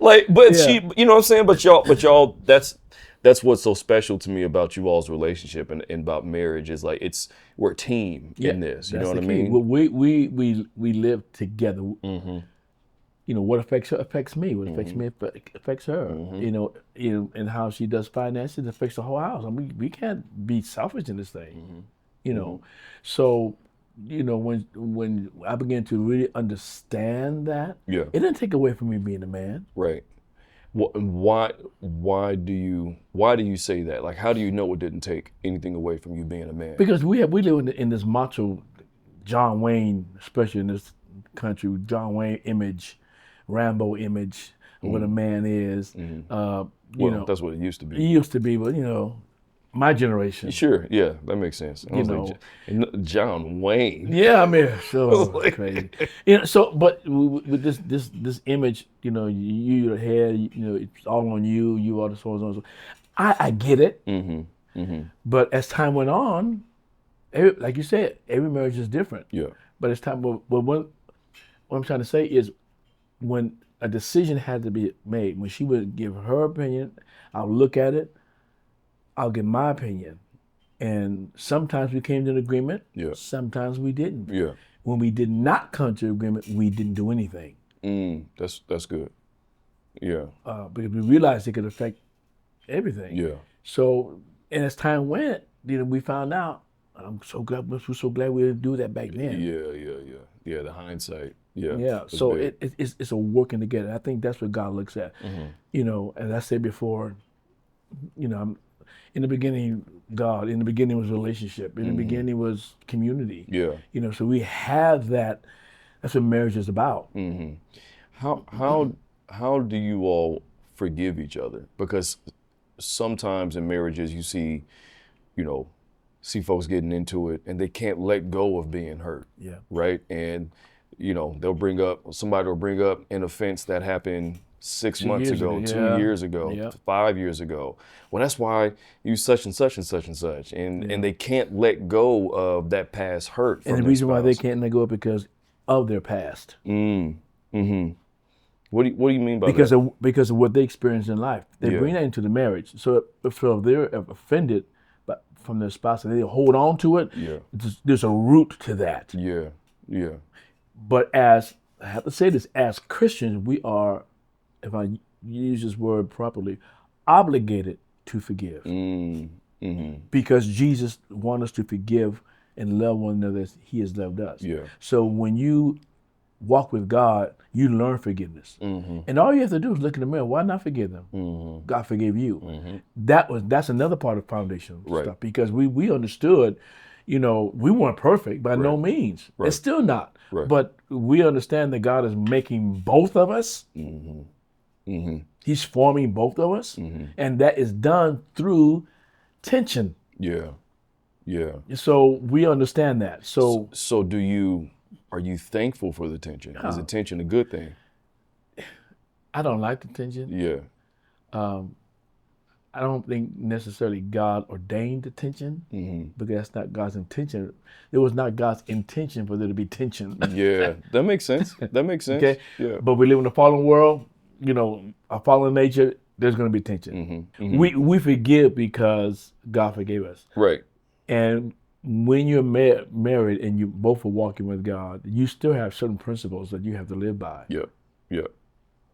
like, but Yeah. she, you know what I'm saying? But y'all, that's what's so special to me about you all's relationship and about marriage is like we're a team in this. You know what I mean? Well, we live together. You know, what affects her affects me. What affects me affects her. You know, and how she does finances affects the whole house. I mean, we can't be selfish in this thing. You know, so you know when I began to really understand that, Yeah. it didn't take away from me being a man. Right. Why do you say that? Like, how do you know it didn't take anything away from you being a man? Because we live in this macho John Wayne, especially in this country, John Wayne image, Rambo image of what a man is. You know, that's what it used to it be. used to be, but you know, my generation. Sure, yeah, that makes sense. I was like, John Wayne. Yeah, I mean, so crazy. You know, so but with this image, you know, you're ahead, you know, it's all on you. You are the so and so. I get it. But as time went on, like you said, every marriage is different. Yeah. But it's time. But what I'm trying to say is, when a decision had to be made, when she would give her opinion, I'll look at it. I'll give my opinion. And sometimes we came to an agreement. Yeah. Sometimes we didn't. Yeah. When we did not come to an agreement, we didn't do anything. That's good. Yeah. Because we realized it could affect everything. Yeah. So, and as time went, you know, we found out. I'm so glad. We're so glad we didn't do that back then. Yeah. The hindsight. Yeah. Yeah. So it's a working together. I think that's what God looks at. You know, as I said before, you know, in the beginning, God. In the beginning was relationship. In the beginning was community. Yeah. You know, so we have that. That's what marriage is about. How do you all forgive each other? Because sometimes in marriages you see folks getting into it and they can't let go of being hurt. Yeah. Right? And somebody will bring up an offense that happened 6 months ago, 2 years ago, 5 years ago. Well, that's why you such and such and such and such. And they can't let go of that past hurt from And the reason why they can't let go is because of their past. What do you mean by because that? Because of what they experienced in life. They bring that into the marriage. So if they're offended from their spouse and they hold on to it, there's a root to that. Yeah. But I have to say this, as Christians, we are, if I use this word properly, obligated to forgive. Because Jesus wants us to forgive and love one another as He has loved us. Yeah. So when you walk with God, you learn forgiveness. And all you have to do is look in the mirror. Why not forgive them? God forgave you. That's another part of foundational stuff, because we understood, we weren't perfect by no means. It's still not. But we understand that God is making both of us. He's forming both of us. And that is done through tension. Yeah. So we understand that. So are you thankful for the tension? Is the tension a good thing? I don't like the tension. Yeah. I don't think necessarily God ordained the tension, because that's not God's intention. It was not God's intention for there to be tension. Yeah, that makes sense. Okay. Yeah. But we live in a fallen world. A fallen nature. There's going to be tension. We forgive because God forgave us. Right. And when you're married and you both are walking with God, you still have certain principles that you have to live by. Yeah.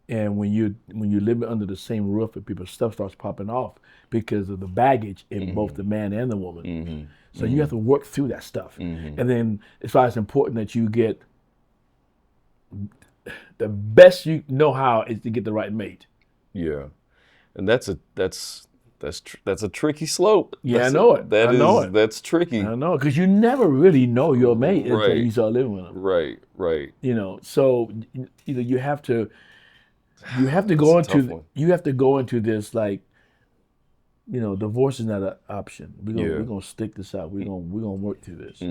And when you live under the same roof and people, stuff starts popping off because of the baggage in both the man and the woman. So you have to work through that stuff. And then it's why it's important that you get the best you know how is to get the right mate. Yeah. And that's a tricky slope. Yeah, I know it. That's tricky. I know, because you never really know your mate until you start living with them. Right. So you have to go into this like divorce is not an option. We're gonna stick this out. We're gonna work through this.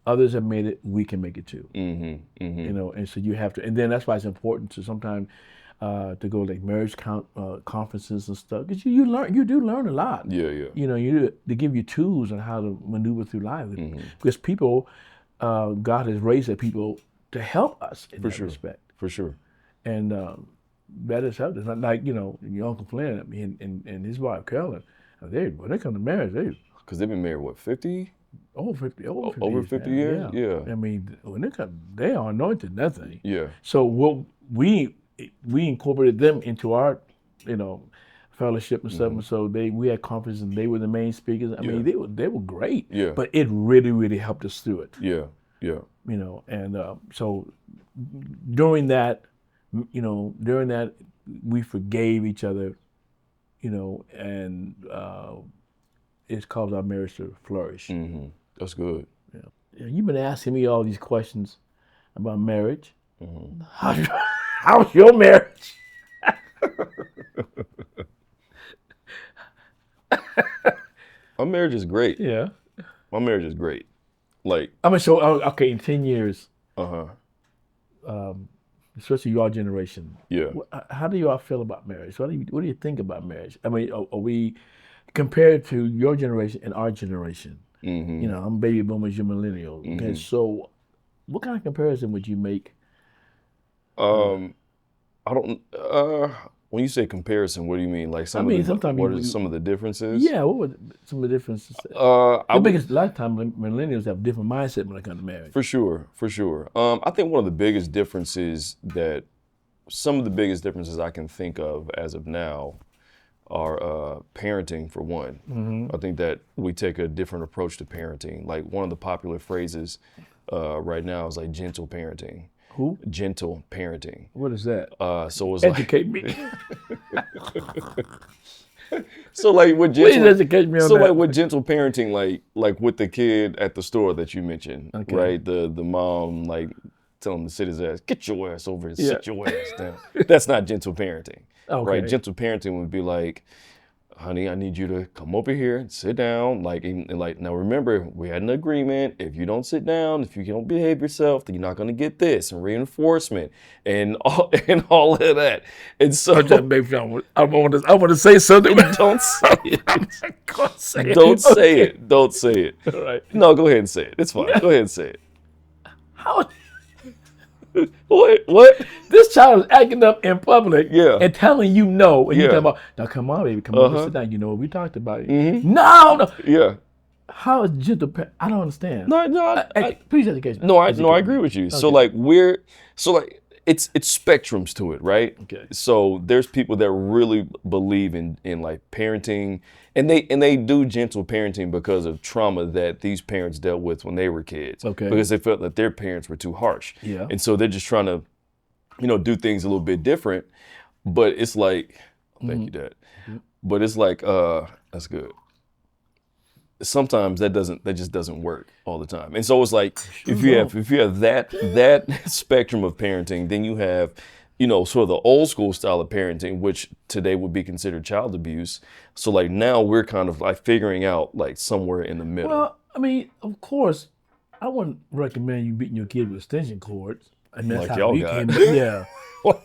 Others have made it. We can make it too. And so you have to. And then that's why it's important to sometimes to go like marriage conferences and stuff, because you do learn a lot. They give you tools on how to maneuver through life, because people, God has raised up people to help us in that respect. For sure. And that has helped us. Not like your Uncle Flynn and his wife Carolyn. When they come to marriage, because they've been married what, 50? Over 50 over years, 50 man. years. Yeah. I mean, when they come, they are anointed. Nothing. Yeah. So what we incorporated them into our fellowship and stuff, and so we had conferences and they were the main speakers. I mean, they were great. Yeah. But it really helped us through it. Yeah. Yeah. And so during that, we forgave each other, and it's caused our marriage to flourish. That's good. Yeah. You've been asking me all these questions about marriage. How's your marriage? My marriage is great. Yeah. My marriage is great. Like, I mean, so okay, in 10 years, uh-huh. Especially your generation. Yeah. How do you all feel about marriage? What do you think about marriage? I mean, are we compared to your generation and our generation? I'm baby boomers, you're millennial. Okay, so what kind of comparison would you make? I don't. When you say comparison, what do you mean? Like what are some of the differences? Yeah, what were some of the differences? Because a lot of times millennials have different mindset when it comes to marriage. For sure. I think one of the biggest differences some of the biggest differences I can think of as of now are parenting, for one. I think that we take a different approach to parenting. Like, one of the popular phrases right now is like gentle parenting. Who? Gentle parenting. What is that? So it's educate me. So like with gentle, please educate me on that. So like with gentle parenting, like with the kid at the store that you mentioned, right? The mom like telling him to sit his ass, get your ass over and sit your ass down. That's not gentle parenting, right? Gentle parenting would be like, honey, I need you to come over here and sit down. Now remember, we had an agreement. If you don't sit down, if you don't behave yourself, then you're not going to get this, and reinforcement and all of that. And so I want to say something. Don't say it. Don't say it. Don't say it. All right. No, go ahead and say it. It's fine. Go ahead and say it. How? What? This child is acting up in public and telling you no. And you're talking about, now come on, baby, come on, sit down. You know what we talked about. No. Yeah. How is gentle parent? I don't understand. No, please educate me. No, I agree with you. Okay. So it's spectrums to it, right? Okay. So there's people that really believe in like parenting, and they do gentle parenting because of trauma that these parents dealt with when they were kids. Okay. Because they felt that their parents were too harsh. Yeah. And so they're just trying to, do things a little bit different. But it's like, thank you, Dad. But it's like, that's good. Sometimes that just doesn't work all the time. And so it's like, if you have that spectrum of parenting, then you have, sort of the old school style of parenting, which today would be considered child abuse. So like now we're kind of like figuring out like somewhere in the middle. Well, I mean, of course, I wouldn't recommend you beating your kid with extension cords. And that's like how y'all got. Yeah.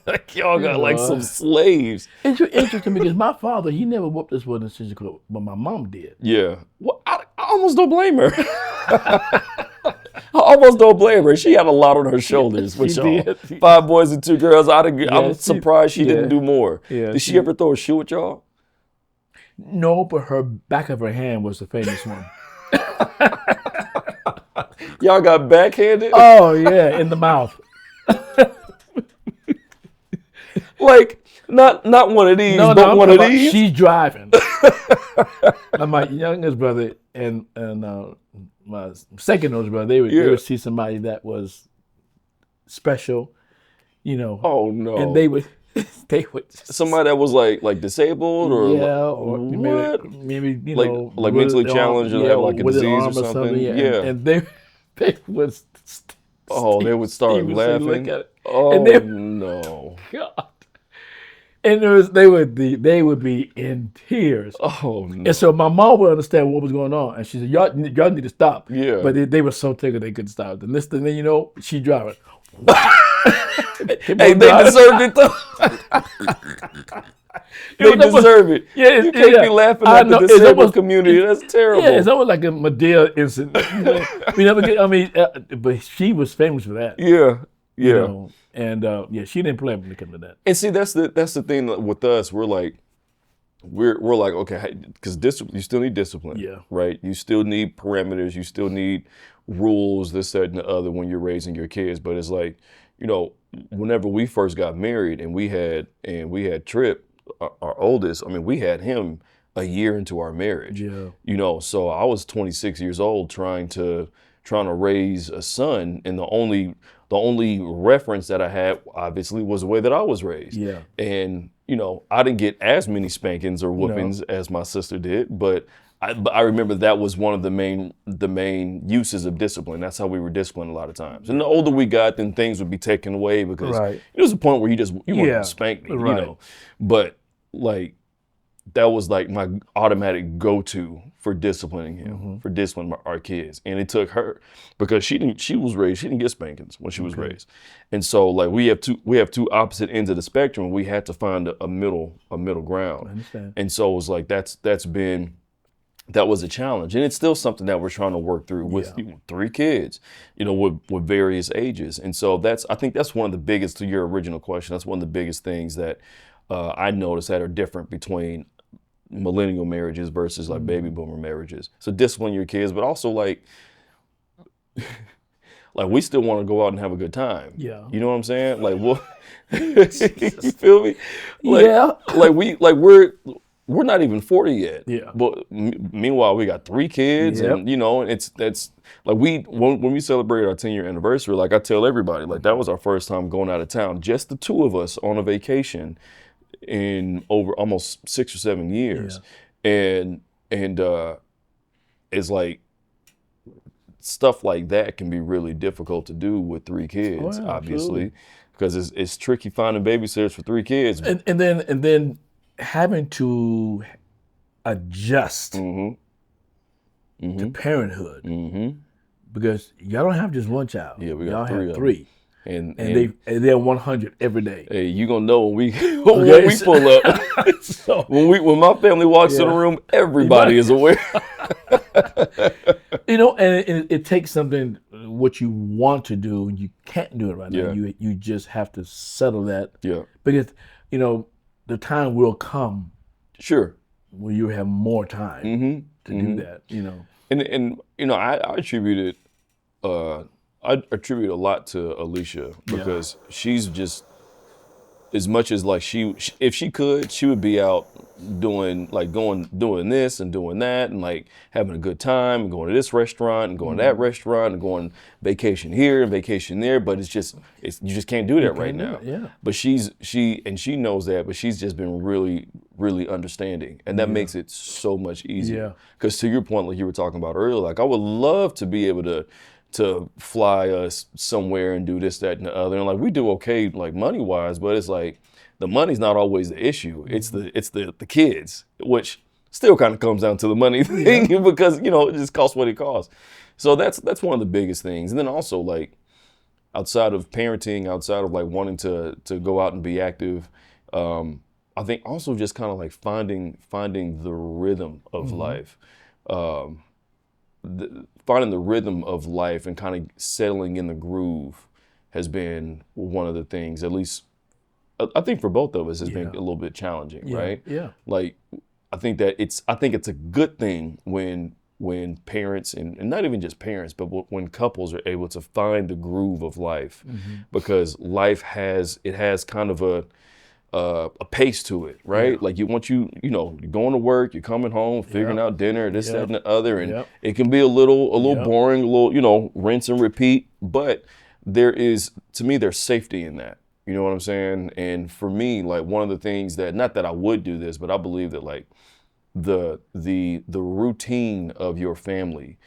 Like y'all got like some slaves. It's interesting because my father, he never whooped us with an extension cord, but my mom did. Yeah. Well, I almost don't blame her. I almost don't blame her. She had a lot on her shoulders with y'all. Did. 5 boys and 2 girls. I'm surprised she didn't do more. Yeah, did she ever throw a shoe at y'all? No, but her back of her hand was the famous one. Y'all got backhanded? Oh, yeah, in the mouth. Like, not one of these, but one of these? She's driving. My youngest brother and my second oldest brother, they would see somebody that was special, Oh, no. And they would somebody that was like disabled or maybe like mentally challenged or have like a disease or something. And they would they would start laughing. Look at it. Oh, and no. God. And they would be in tears. Oh no. And so my mom would understand what was going on, and she said, "Y'all need to stop." Yeah. But they were so tickled they couldn't stop. And this, and then she driving. Hey, they deserved it though. They deserve it. Yeah, you can't be laughing at the disabled community. That's terrible. Yeah, it's almost like a Medea incident. We never get. I mean, but she was famous for that. Yeah, yeah. You know? And yeah, she didn't play when it came to that. And see, that's the thing with us. We're like, okay, because you still need discipline. Yeah. Right. You still need parameters. You still need rules, this, that, and the other when you're raising your kids. But it's like, whenever we first got married and we had Trip, our oldest. I mean, we had him a year into our marriage. Yeah. So I was 26 years old trying to raise a son, and the only reference that I had obviously was the way that I was raised. Yeah. And I didn't get as many spankings or whoopings as my sister did, but I remember that was one of the main uses of discipline. That's how we were disciplined a lot of times. And the older we got, then things would be taken away because there was a point where you wanted to spank me, But like that was like my automatic go-to for disciplining him, for disciplining our kids. And it took her because she didn't get spankings when she was raised. And so like we have two opposite ends of the spectrum. We had to find a middle ground. I understand. And so it was like that was a challenge, and it's still something that we're trying to work through with 3 kids, with various ages. And so I think that's one of the biggest, to your original question, that's one of the biggest things that I noticed that are different between millennial marriages versus like baby boomer marriages. So discipline your kids, but also like we still want to go out and have a good time. Yeah. You know what I'm saying? Like, what? You feel me? We're not even 40 yet. Yeah. But meanwhile, we got 3 kids, and that's like when we celebrated our 10-year anniversary. Like I tell everybody, like that was our first time going out of town, just the 2 of us on a vacation in over almost 6 or 7 years, and it's like stuff like that can be really difficult to do with 3 kids, obviously, because it's tricky finding babysitters for 3 kids, and then having to adjust to parenthood because y'all don't have just one child. Yeah, we got y'all 3 have 3. And they're 100 every day. Hey, you gonna know when we pull up. So, when my family walks in the room, everybody is aware. And it takes something what you want to do, and you can't do it right now. You just have to settle that. Yeah. Because the time will come. Sure. When you have more time to do that. And I attribute it. I attribute a lot to Alicia because she's just, as much as like if she could, she would be out doing this and doing that and like having a good time and going to this restaurant and going to that restaurant and going vacation here and vacation there. But you just can't do that right now. Yeah. But she knows that, but she's just been really, really understanding, and that makes it so much easier. Because to your point, like you were talking about earlier, like I would love to be able to fly us somewhere and do this, that, and the other. And like we do okay, like money wise, but it's like the money's not always the issue. It's the kids, which still kind of comes down to the money thing because it just costs what it costs. So that's one of the biggest things. And then also like outside of parenting, outside of like wanting to go out and be active, I think also just kind of like finding the rhythm of life. Finding the rhythm of life and kind of settling in the groove has been one of the things, at least I think for both of us, has been a little bit challenging, right? Yeah. Like I think it's a good thing when parents and not even just parents, but when couples are able to find the groove of life, because life has kind of a pace to it, right? Like you're going to work, you're coming home, figuring out dinner, this, that, and the other, and it can be a little boring, a little, rinse and repeat. But there's safety in that. You know what I'm saying? And for me, like one of the things that, not that I would do this, but I believe that like the routine of your family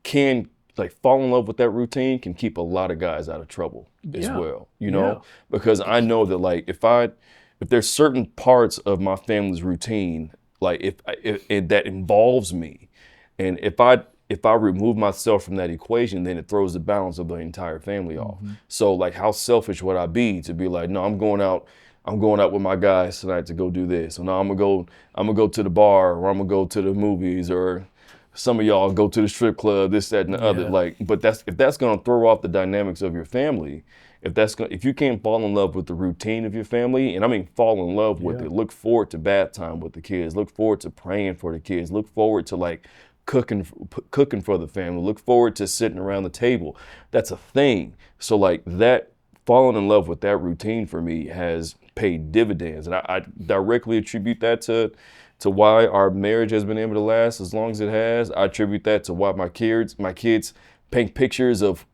can, like, fall in love with that routine can keep a lot of guys out of trouble as well, because I know that like if I if there's certain parts of my family's routine, like if that involves me, and if I remove myself from that equation, then it throws the balance of the entire family off. So like, how selfish would I be to be like, no, I'm going out with my guys tonight to go do this. And no, I'm gonna go to the bar, or I'm gonna go to the movies, or some of y'all go to the strip club, this, that, and the other. Like, but if that's gonna throw off the dynamics of your family, if you can't fall in love with the routine of your family, and I mean fall in love with it, look forward to bath time with the kids, look forward to praying for the kids, look forward to like cooking for the family, look forward to sitting around the table. That's a thing. So like that, falling in love with that routine for me has paid dividends, and I directly attribute that to why our marriage has been able to last as long as it has. I attribute that to why my kids paint pictures of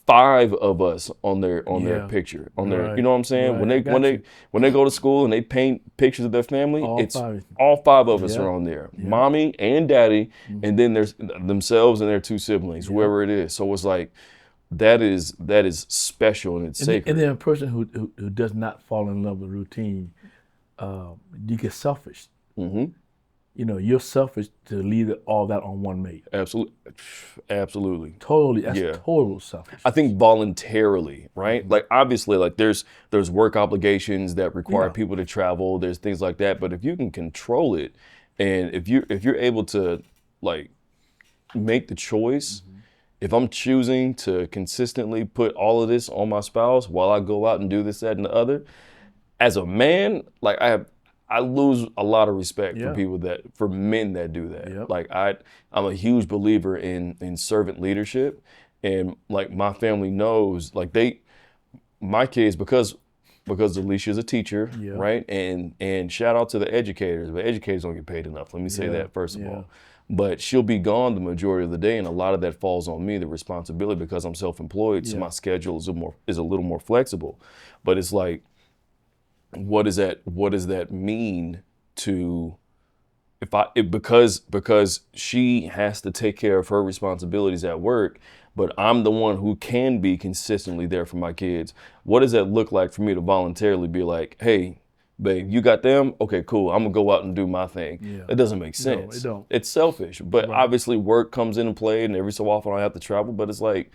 5 of us on their picture, on their, you know what I'm saying? When they go to school and they paint pictures of their family, all 5 of us are on there. Mommy and daddy, and then there's themselves and their 2 siblings, whoever it is. So it's like, that is special, and it's sacred. And then a person who does not fall in love with routine, you get selfish. You know, you're selfish to leave all that on one mate. Absolutely. Totally, that's total selfish. I think voluntarily, right? Like obviously, like there's work obligations that require people to travel. There's things like that. But if you can control it, and if you're able to like make the choice, if I'm choosing to consistently put all of this on my spouse while I go out and do this, that, and the other, as a man, like I lose a lot of respect for men that do that. Like I'm a huge believer in servant leadership, and like my family knows, like my kids, because Alicia's a teacher, right? And shout out to the educators, but educators don't get paid enough. Let me say that first of all. But she'll be gone the majority of the day, and a lot of that falls on me, the responsibility, because I'm self-employed, so my schedule is a little more flexible. But it's like, what does that mean to because she has to take care of her responsibilities at work, but I'm the one who can be consistently there for my kids. What does that look like for me to voluntarily be like, hey, babe, you got them? Okay, cool. I'm gonna go out and do my thing. It doesn't make sense. No, it don't. It's selfish. But obviously work comes in and play, and every so often I have to travel, but it's like,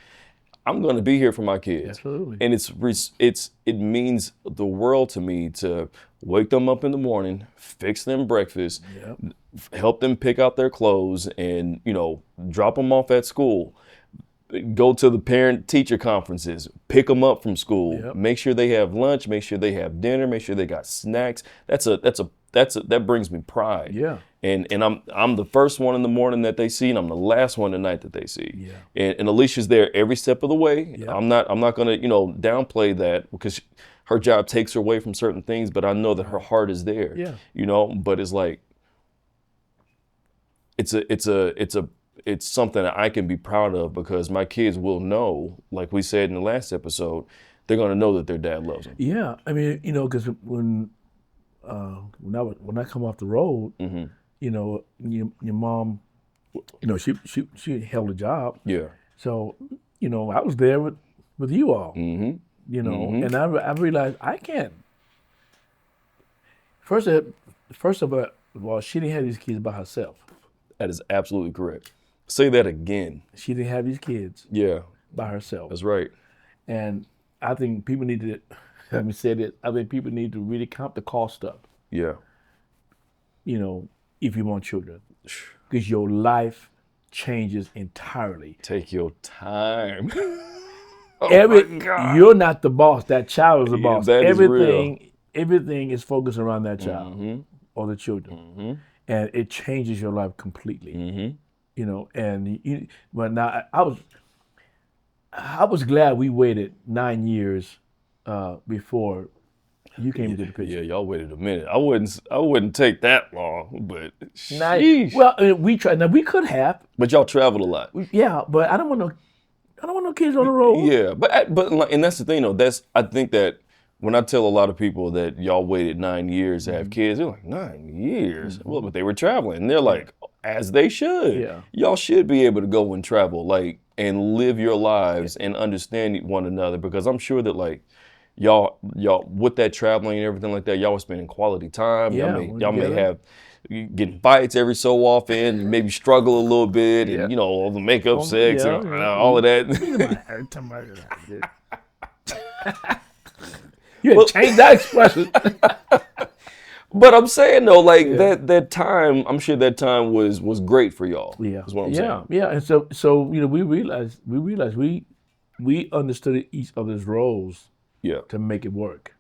I'm going to be here for my kids. Absolutely. And it means the world to me to wake them up in the morning, fix them breakfast, help them pick out their clothes, and, you know, drop them off at school, go to the parent-teacher conferences, pick them up from school, make sure they have lunch, make sure they have dinner, make sure they got snacks. That brings me pride. And I'm the first one in the morning that they see, and I'm the last one at night that they see. And Alicia's there every step of the way. I'm not gonna, you know, downplay that, because her job takes her away from certain things, but I know that her heart is there. You know, but it's like, it's something that I can be proud of, because my kids will know, like we said in the last episode, they're gonna know that their dad loves them. Yeah, I mean, you know, because when I come off the road, you know, your mom, you know, she held a job. So, you know, I was there with you all. You know, and I realized I can't. First of all, she didn't have these kids by herself. That is absolutely correct. Say that again. She didn't have these kids. By herself. That's right. And I think people need to, let me say this, I think people need to really count the cost up. You know, if you want children, because your life changes entirely. Take your time. You're not the boss. That child is the boss. That is real. Everything is focused around that child or the children, and it changes your life completely. You know, and but now I was glad we waited 9 years before you came into the picture. Yeah, y'all waited a minute. I wouldn't take that long, but well, we tried. Now we could have, but y'all traveled a lot. But I don't want no kids on the road. Yeah, but and that's the thing though. I think that when I tell a lot of people that y'all waited 9 years to have kids, they're like, 9 years? Well, but they were traveling. And they're like, as they should. Y'all should be able to go and travel, like, and live your lives and understand one another, because I'm sure that, like, y'all with that traveling and everything like that, y'all were spending quality time. Yeah, Y'all may together. have getting fights every so often, maybe struggle a little bit, Yeah. and all the makeup sex and all of that. You had changed that expression. But I'm saying though, like Yeah. that time, I'm sure that time was great for y'all. Yeah, Is what I'm saying. yeah. And so we realized we understood each other's roles Yeah, to make it work.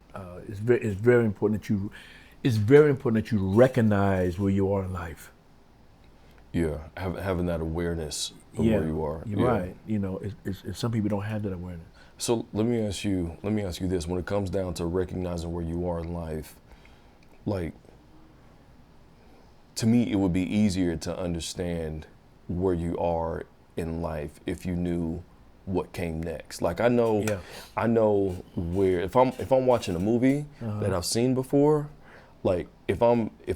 It's very important that you recognize where you are in life. yeah. Having that awareness of Yeah, where you are. you're Yeah. right. It's some people don't have that awareness. So let me ask you this: when it comes down to recognizing where you are in life, like, to me, it would be easier to understand where you are in life if you knew what came next. Like, Yeah. I know where if I'm watching a movie that I've seen before, like if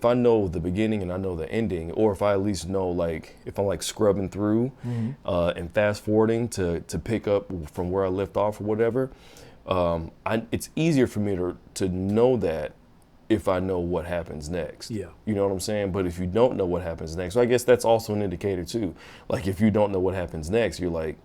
I know the beginning and I know the ending, or if I at least know, like, if I'm like scrubbing through and fast forwarding to pick up from where I left off or whatever, it's easier for me to know that if I know what happens next. Yeah. You know what I'm saying? But if you don't know what happens next, so I guess that's also an indicator too. Like, if you don't know what happens next, you're like,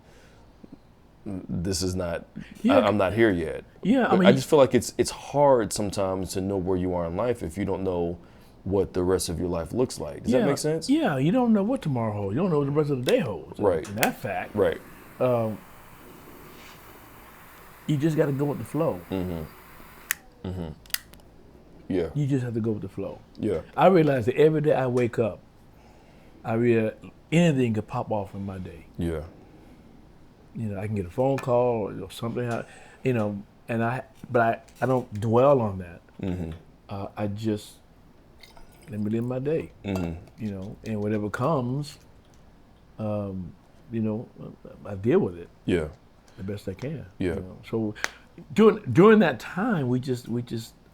this is not, Yeah. I'm not here yet. Yeah, I But mean- I just feel like it's hard sometimes to know where you are in life if you don't know what the rest of your life looks like. Does that make sense? Yeah, you don't know what tomorrow holds. You don't know what the rest of the day holds. Right. And that fact, Right. you just got to go with the flow. Yeah. You just have to go with the flow. Yeah. I realize that every day I wake up, I realize anything could pop off in my day. Yeah. I can get a phone call or something, but I don't dwell on that. I just let me live my day, and whatever comes, I deal with it Yeah. the best I can. Yeah. So during that time, we just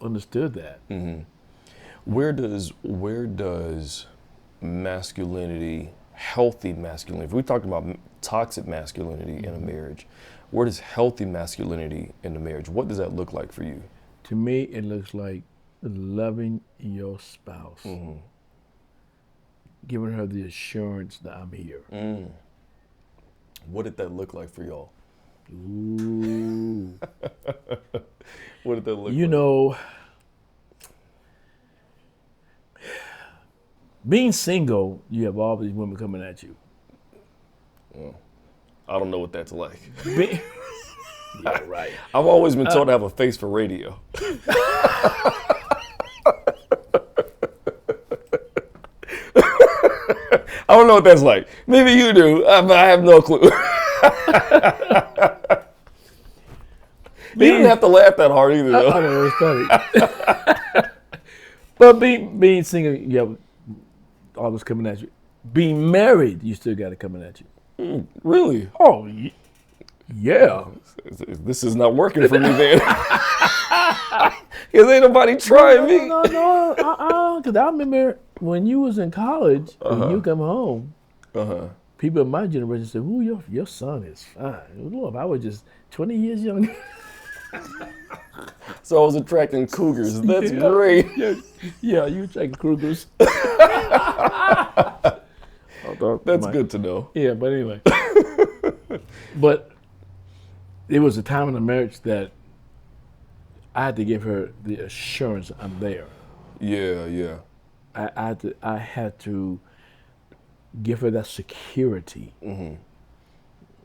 understood that. Where does masculinity, healthy masculinity, if we talked about toxic masculinity in a marriage, where does healthy masculinity in a marriage, what does that look like for you? To me, it looks like loving your spouse, giving her the assurance that I'm here. What did that look like for y'all? Ooh. What did that look You like? know, being single, you have all these women coming at you. I don't know what that's like. Yeah, right. I've always been told to have a face for radio. I don't know what that's like. Maybe you do, but I have no clue. You didn't have to laugh that hard either, I though. don't know, it's funny. But being single, you have all this coming at you. Being married, you still got it coming at you. Really? Oh, yeah. This is not working for me, then. Because ain't nobody trying me. No. Because I remember when you was in college, when you come home, people in my generation said, "Ooh, your son is fine." Lord, if I was just 20 years younger. So I was attracting cougars. That's great. Yeah, you attracting Krugers. That's good to know. Yeah, but anyway. But it was a time in the marriage that I had to give her the assurance I'm there. Yeah. I had to give her that security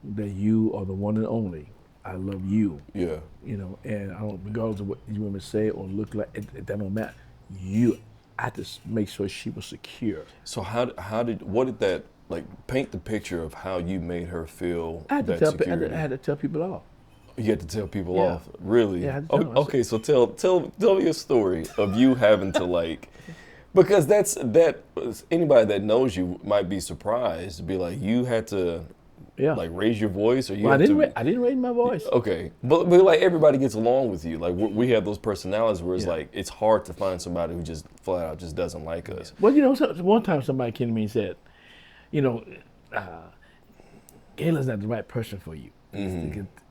that you are the one and only. I love you. Yeah. And I don't, regardless of what these women say or look like, that don't matter. I had to make sure she was secure. So what did that, like, paint the picture of how you made her feel I had to that tell security? I had to tell people off. You had to tell people Yeah. off, really? Yeah, I had to tell them. Okay, so tell me a story of you having to, like, because anybody that knows you might be surprised to be like, you had to like raise your voice, or you Well, had to. I didn't raise my voice. Okay, but like everybody gets along with you. Like we have those personalities where it's like it's hard to find somebody who just flat out just doesn't like us. Well, one time somebody came to me and said, Kayla's not the right person for you.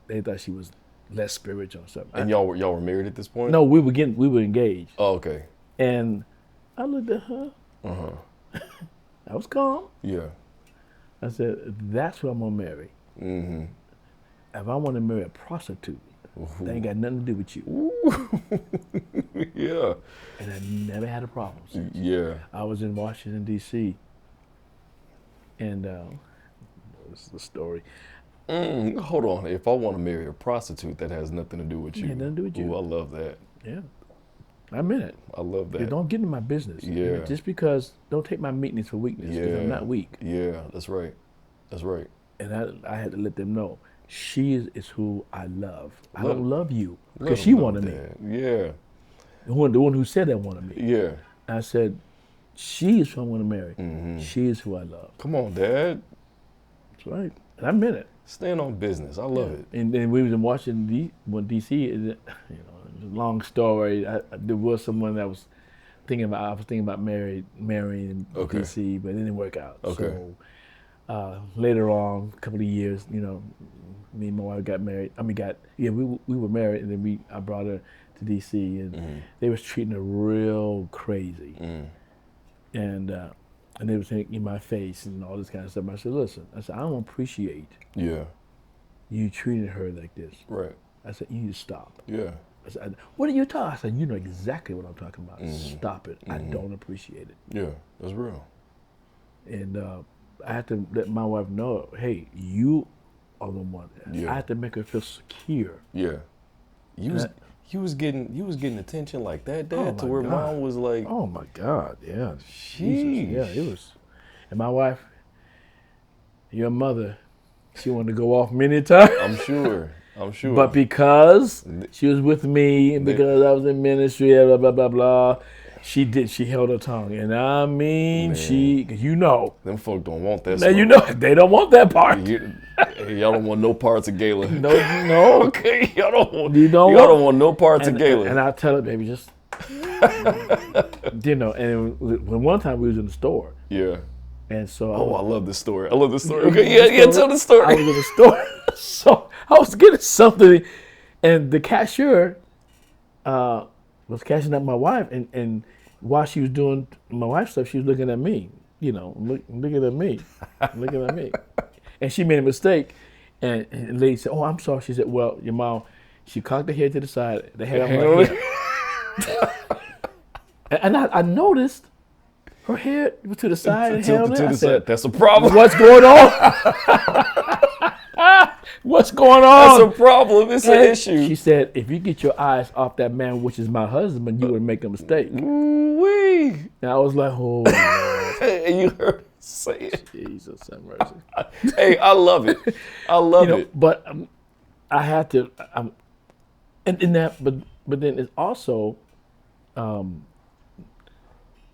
They thought she was less spiritual and stuff. And y'all were married at this point? No, we were engaged. Oh, okay. And I looked at her. I was calm. Yeah. I said, that's who I'm gonna marry. Mm-hmm. If I want to marry a prostitute, that ain't got nothing to do with you. Yeah. And I never had a problem since. Yeah. I was in Washington, D.C. And this is the story. Hold on. If I want to marry a prostitute, that has nothing to do with you. It had nothing to do with you. Ooh, I love that. Yeah. I meant it. I love that. You don't get in my business. Yeah. Just because, don't take my meekness for weakness, because I'm not weak. Yeah, that's right. That's right. And I had to let them know, she is who I love. I don't love you, because she wanted me. Yeah. The one who said that wanted me. Yeah. I said, she is who I want to marry. Mm-hmm. She is who I love. Come on, Dad. That's right. And I meant it. Stand on business. I love it. And then we was in Washington, D.C. You know, long story. There was someone that was thinking about marrying in D.C., but it didn't work out. Okay. So later on, a couple of years, you know, me and my wife got married. We were married, and then I brought her to D.C. and they was treating her real crazy, and they was in my face and all this kind of stuff. I said, listen, I don't appreciate you treating her like this. Right. I said, you need to stop. Yeah. I said, what are you talking? I said, you know exactly what I'm talking about. Stop it. I don't appreciate it. Yeah, that's real. And I had to let my wife know, hey, you are the one. Yeah. I had to make her feel secure. Yeah. You was getting attention like that, Dad, Oh to my where God. Mom was like, Oh my God, yeah. Sheesh. Jesus. Yeah, it was. And my wife, your mother, she wanted to go off many times. I'm sure. But because she was with me and because I was in ministry, blah, blah, blah, blah, she held her tongue. And I mean, you know. Them folk don't want that Now, smoke. you know, they don't want that part. Y'all don't want no parts of Gala. No. Okay, y'all don't want no parts of Gala. And I tell her, baby, just, you know, and when one time we was in the store. Yeah. And so I love this story. Okay, yeah, tell the story. I was in the store. So I was getting something, and the cashier was cashing up my wife, and while she was doing my wife's stuff, she was looking at me, you know, looking at me. And she made a mistake, and the lady said, oh, I'm sorry. She said, well, your mom, she cocked her head to the side, the head on my head. And I noticed her hair was to the side and held it. I said, that's a problem. What's going on? What's going on? That's a problem. It's an issue. She said, if you get your eyes off that man, which is my husband, you would make a mistake. Ooh-wee. And I was like, oh, Lord. And you heard her say it. Jesus have mercy. Hey, I love it. I love it. But I had to, but then it's also,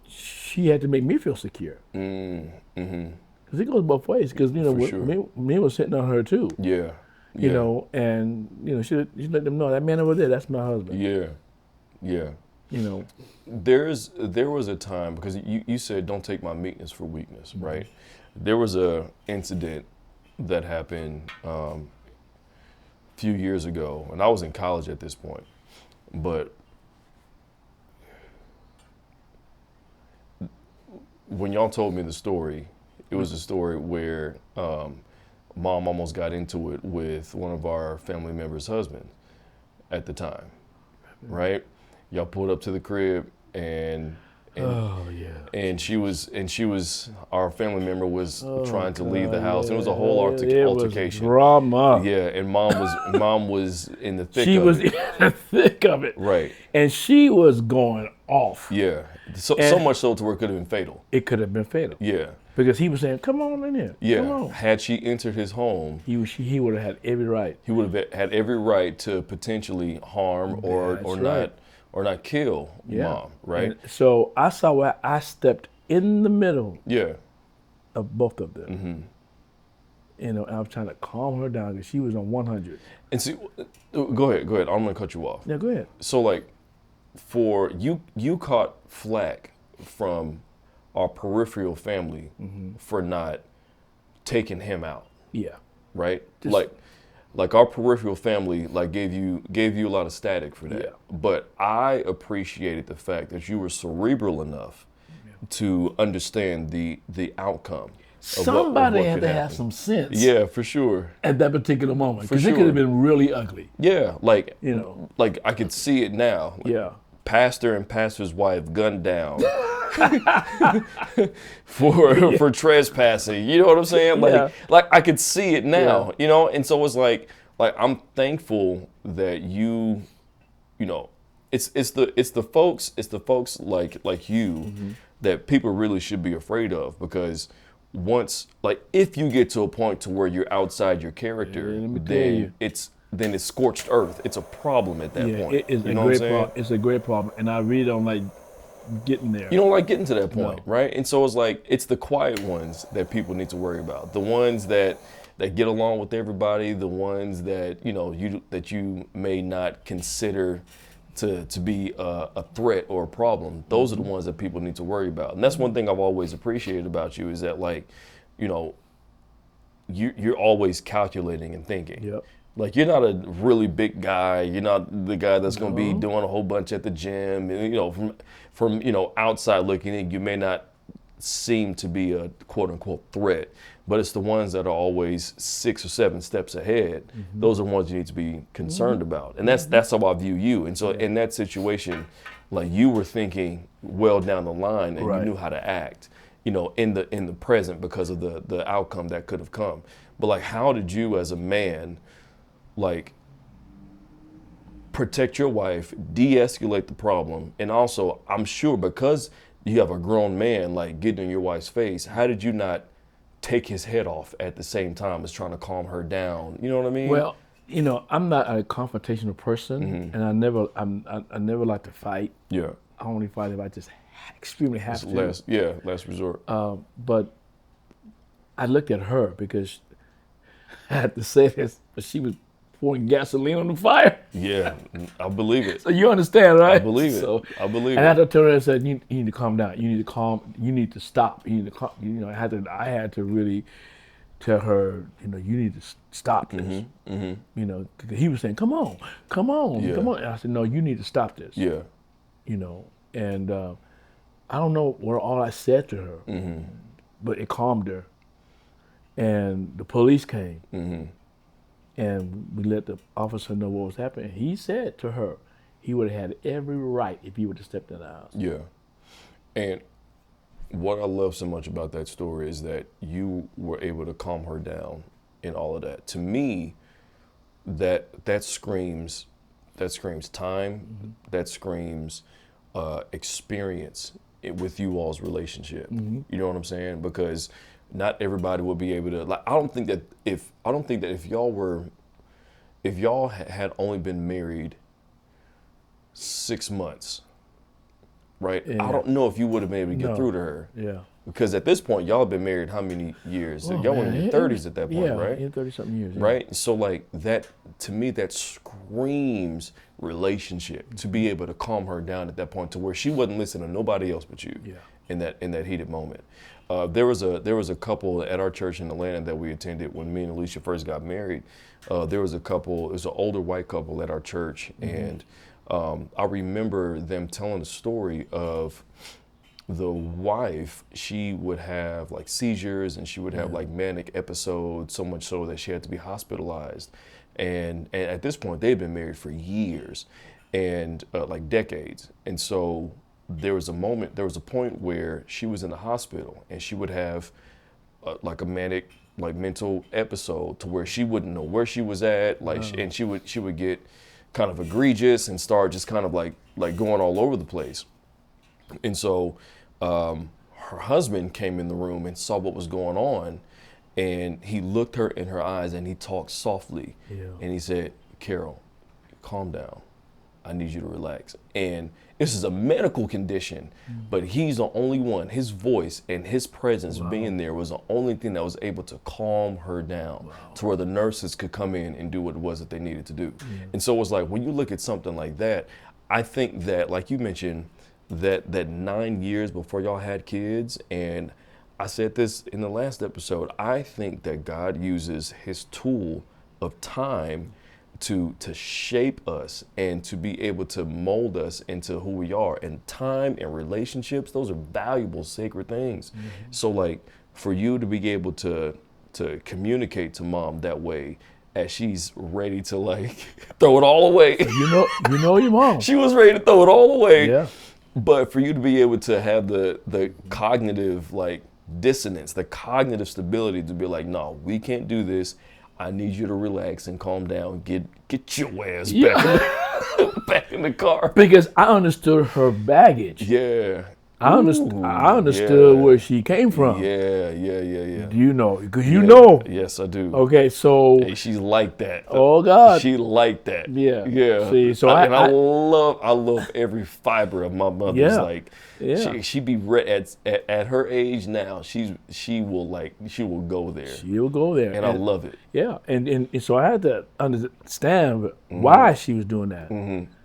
she had to make me feel secure. Because it goes both ways. Because, you know, sure. me was sitting on her too. Yeah. You know, and, you know, she let them know, that man over there, that's my husband. Yeah. Yeah. You know. There was a time, because you said don't take my meekness for weakness, right? There was a incident that happened a few years ago, and I was in college at this point, but when y'all told me the story, it was a story where Mom almost got into it with one of our family members' husbands at the time, right? Y'all pulled up to the crib and she was our family member was trying to leave the house. It was a whole altercation. Was drama. Yeah, and mom was in the thick she of was it. in the thick of it. Right. And she was going off. Yeah. So much so to where it could have been fatal. It could have been fatal. Yeah. Because he was saying, come on in here. Yeah. Come on. Had she entered his home, he would have had every right. He would have had every right to potentially harm or not kill Mom, right? And so I saw where I stepped in the middle of both of them. Mm-hmm. You know, and I was trying to calm her down because she was on 100. And see, go ahead. I'm gonna cut you off. Yeah, go ahead. So like, for you caught flack from our peripheral family for not taking him out. Yeah. Right? Like Like our peripheral family, like gave you a lot of static for that. Yeah. But I appreciated the fact that you were cerebral enough to understand the outcome of Somebody what had could to happen. have some sense Yeah, for sure. at that particular moment, because it sure. could have been really ugly. Yeah, like You know. like I could see it now. Like, Yeah. pastor and pastor's wife gunned down for trespassing. You know what I'm saying? Like Yeah. like I could see it now, Yeah. you know? And so it's like I'm thankful that you know, it's the folks like you that people really should be afraid of, because once, like, if you get to a point to where you're outside your character, Yeah, let me tell you. then it's scorched earth. It's a problem at that Yeah, point. it is You a know what I'm great saying? problem. It's a great problem, and I really don't like getting there. You don't like getting to that point, No. right? And so it's like, it's the quiet ones that people need to worry about. The ones that get along with everybody, the ones that, you know, you may not consider to be a threat or a problem. Those are the ones that people need to worry about. And that's one thing I've always appreciated about you, is that, like, you know, you're always calculating and thinking. Yep. Like, you're not a really big guy. You're not the guy that's going to be doing a whole bunch at the gym. And, you know, from you know, outside looking in, you may not seem to be a quote unquote threat, but it's the ones that are always 6 or 7 steps ahead. Those are the ones you need to be concerned about. And that's how I view you. And so in that situation, like, you were thinking well down the line, and Right. you knew how to act, you know, in the present, because of the outcome that could have come. But, like, how did you as a man, like, protect your wife, de-escalate the problem, and also, I'm sure, because you have a grown man, like, getting in your wife's face, how did you not take his head off at the same time as trying to calm her down? You know what I mean? Well, you know, I'm not a confrontational person, and I never like to fight. Yeah. I only fight if I just extremely have to. Last resort. But I looked at her, because I had to say this, but she was pouring gasoline on the fire. Yeah, I believe it. So you understand, right? I believe it. So, I believe and I it. had to tell her, I said, you need to calm down. You need to stop. You need to calm. You know, I had to really tell her, you know, you need to stop this. You know, 'cause he was saying, come on, Yeah. come on. And I said, no, you need to stop this. Yeah. You know, and I don't know what all I said to her, but it calmed her. And the police came, and we let the officer know what was happening. He said to her, he would have had every right if he would have stepped in the house. Yeah. And what I love so much about that story is that you were able to calm her down in all of that. To me, that screams time, that screams experience with you all's relationship. You know what I'm saying? Because not everybody will be able to, like, I don't think that if y'all had only been married 6 months, right? Yeah. I don't know if you would have been able to get No. through to her. Yeah. Because at this point, y'all have been married how many years? Oh, Y'all were in man, your 30s at that point, yeah, right? in 30-something years. Yeah. Right? So, like, that, to me, that screams relationship, to be able to calm her down at that point, to where she wasn't listening to nobody else but you. Yeah. In that heated moment. There was a couple at our church in Atlanta that we attended when me and Alicia first got married. There was a couple, it was an older white couple at our church, and I remember them telling the story of the wife. She would have, like, seizures, and she would have like manic episodes, so much so that she had to be hospitalized. And at this point, they'd been married for years, and like decades. And so there was a point where she was in the hospital, and she would have like a manic, like, mental episode, to where she wouldn't know where she was at, like, and she would get kind of egregious and start just kind of like going all over the place. And so her husband came in the room and saw what was going on, and he looked her in her eyes, and he talked softly, and he said, "Carol, calm down. I need you to relax." And this is a medical condition, but he's the only one. His voice and his presence being there was the only thing that was able to calm her down, to where the nurses could come in and do what it was that they needed to do. And so it was like, when you look at something like that, I think that, like you mentioned, that 9 years before y'all had kids, and I said this in the last episode, I think that God uses his tool of time to shape us and to be able to mold us into who we are. And time and relationships, those are valuable, sacred things. So like for you to be able to communicate to mom that way as she's ready to like throw it all away. You know your mom. She was ready to throw it all away. Yeah. But for you to be able to have the cognitive like dissonance, the cognitive stability to be like, no, we can't do this. I need you to relax and calm down. Get your ass back in the car. Because I understood her baggage. Yeah. I understood where she came from. Yeah. You know, because you know. Yes, I do. Okay, so. Hey, she's like that. Oh God. She like that. Yeah. See, so I love every fiber of my mother's. Like, she be at her age now. She will go there. She'll go there, and I love it. Yeah, and so I had to understand why she was doing that.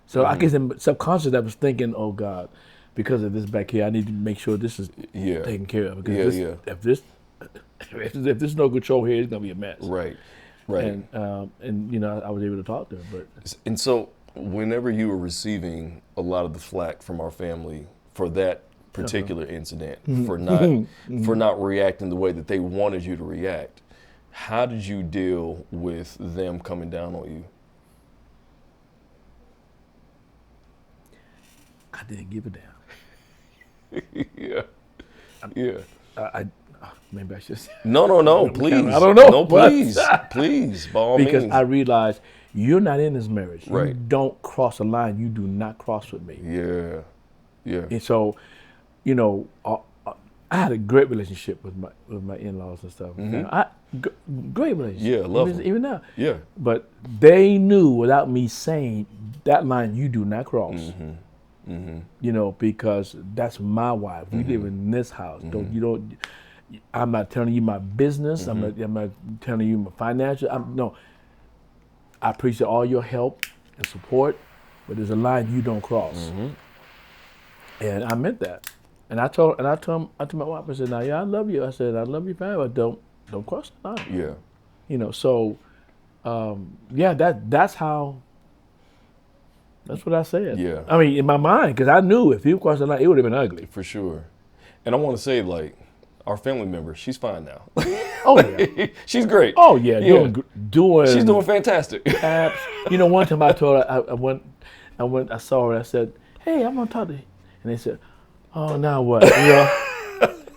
So I guess in subconscious I was thinking, oh God, because of this back here, I need to make sure this is taken care of. Because if there's no control here, it's gonna be a mess. Right. And you know, I was able to talk to her. And so, whenever you were receiving a lot of the flack from our family for that particular incident, for not reacting the way that they wanted you to react, how did you deal with them coming down on you? I didn't give a damn. Yeah. I maybe I should. No, please. I don't know. No, please, by all means. Because I realized you're not in this marriage. Right. You don't cross a line. You do not cross with me. Yeah. And so, you know, I had a great relationship with my in-laws and stuff. Great relationship. Yeah, love them. Even now. Yeah. But they knew without me saying that line you do not cross. You know, because that's my wife. We live in this house. I'm not telling you my business. I'm not telling you my financial. I appreciate all your help and support, but there's a line you don't cross. And I meant that. And I told my wife, I said, now I love you. I said, I love you, fine, but don't cross the line. Yeah. You know, so that's how. That's what I said. Yeah. I mean, in my mind, because I knew if you crossed the line, it would have been ugly. For sure. And I want to say, like, our family member, she's fine now. Oh yeah, she's great. Oh yeah, doing. She's doing fantastic. You know, one time I told her, I saw her. I said, "Hey, I'm gonna talk to you," and they said, "Oh, now what?" You know.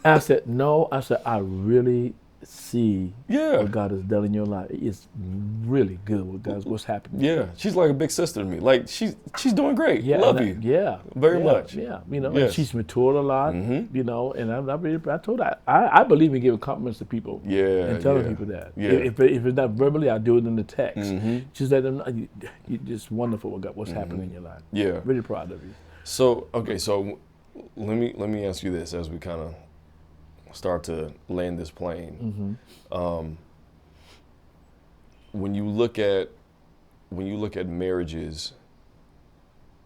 I said, "No." I said, "I really see what God has done in your life. It's really good what's happening." Yeah, she's like a big sister to me. Like she's doing great. Yeah, love you. Yeah, very much. Yeah, you know, and she's matured a lot. You know, and I told her I believe in giving compliments to people. Yeah, and telling people that. Yeah. If it's not verbally, I do it in the text. Just let them know you're just wonderful what's happening in your life. Yeah, really proud of you. So let me ask you this as we kind of start to land this plane. When you look at marriages,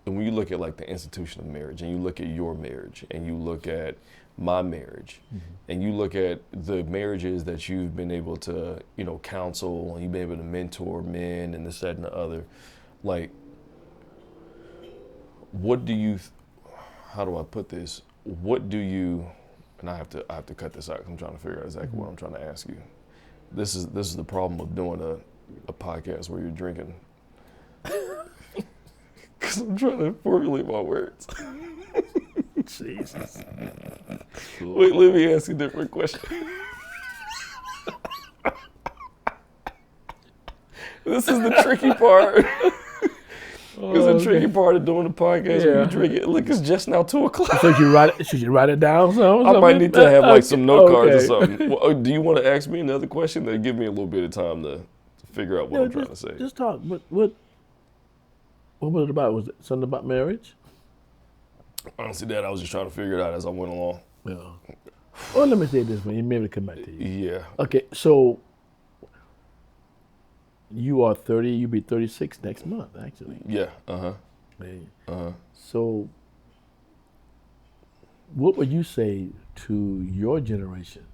and when you look at like the institution of marriage, and you look at your marriage, and you look at my marriage, and you look at the marriages that you've been able to, you know, counsel, and you've been able to mentor men and this, that, and the other, like, how do I put this? What do you, and I have to cut this out because I'm trying to figure out exactly what I'm trying to ask you. This is the problem of doing a podcast where you're drinking. Because I'm trying to formulate my words. Jesus. Wait, let me ask you a different question. This is the tricky part. Because the tricky part of doing the podcast when you drink it. Look, it's just now 2:00. So should you write it down? I might need to have like some note cards or something. Well, do you want to ask me another question that give me a little bit of time to figure out what I'm trying to say? Just talk. What was it about? Was it something about marriage? Honestly, Dad, I was just trying to figure it out as I went along. Yeah. Well, let me say this one. You maybe come back to you. Yeah. Okay, so you are 30. You'll be 36 next month, actually. Yeah. So, what would you say to your generation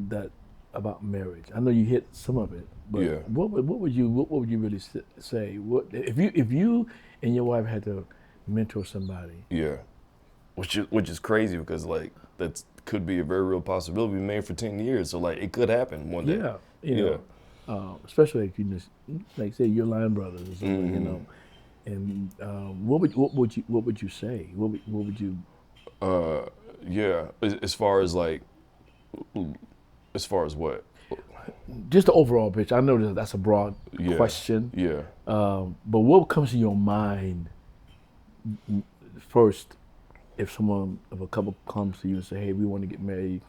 that about marriage? I know you hit some of it, but Yeah. what would you really say? What if you and your wife had to mentor somebody? Yeah. Which is crazy because like that's could be a very real possibility. We made for 10 years, so like it could happen one day. Yeah, you Yeah. know, especially if you just like say your line brothers or something, you Mhm. know. And what would you say? What would you? Uh, yeah. As far as like, as far as what? Just the overall picture. I know that's a broad Yeah. question, Yeah. but what comes to your mind first if a couple comes to you and say, "Hey, we want to get married"?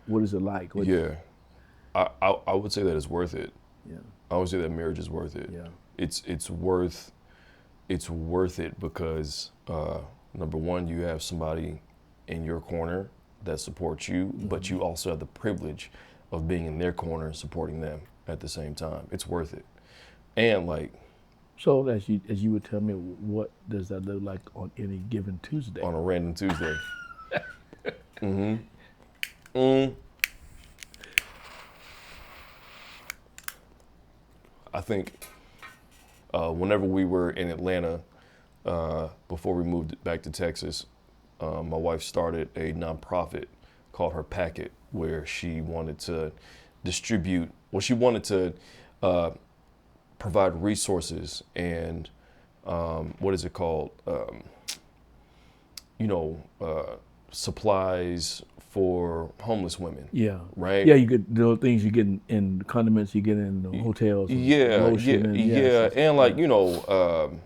What is it like? Yeah. I would say that it's worth it. Yeah, I would say that marriage is worth it. yeah, It's worth it because number one, you have somebody in your corner that supports you, but you also have the privilege of being in their corner and supporting them at the same time. It's worth it. And like So as you would tell me, what does that look like on any given Tuesday? on a random Tuesday. Mm, I think whenever we were in Atlanta, before we moved back to Texas, my wife started a nonprofit called Her Packet, where she wanted to distribute, well, she wanted to provide resources and what is it called? You know, supplies for homeless women. Yeah. Right? Yeah, you get the things you get in condiments you get in the hotels. And Yeah, lotion and and like you know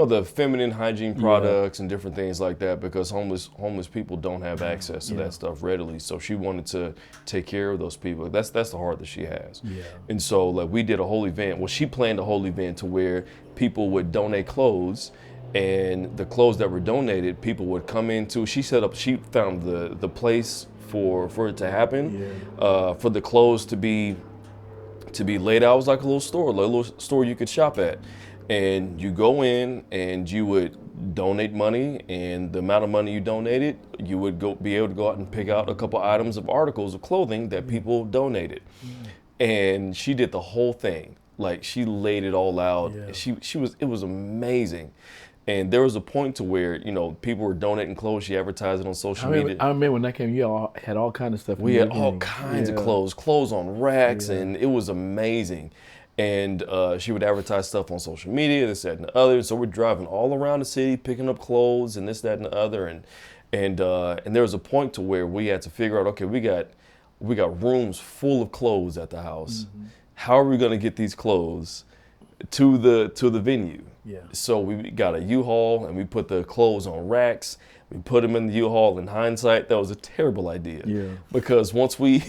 the feminine hygiene Yeah. products and different things like that because homeless people don't have access to Yeah. that stuff readily. So she wanted to take care of those people. That's the heart that she has. Yeah. And so like we did a whole event. Well, she planned a whole event to where people would donate clothes. And the clothes that were donated, people would come into. She found the place for it to happen, for the clothes to be laid out. It was like a little store you could shop at. And you go in and you would donate money, and the amount of money you donated, you would be able to go out and pick out a couple items of articles of clothing that people donated. And she did the whole thing. Like she laid it all out. Yeah. It was amazing. And there was a point to where, people were donating clothes. She advertised it on social media. I remember when that came, you all had all kind of stuff. We had all kinds of clothes on racks, and it was amazing. And she would advertise stuff on social media, this, that, and the other. So we're driving all around the city, picking up clothes and this, that, and the other. And there was a point to where we had to figure out, okay, we got rooms full of clothes at the house. Mm-hmm. How are we going to get these clothes to the venue? Yeah. So we got a U-Haul and we put the clothes on racks. We put them in the U-Haul. In hindsight, that was a terrible idea. Yeah. Because once we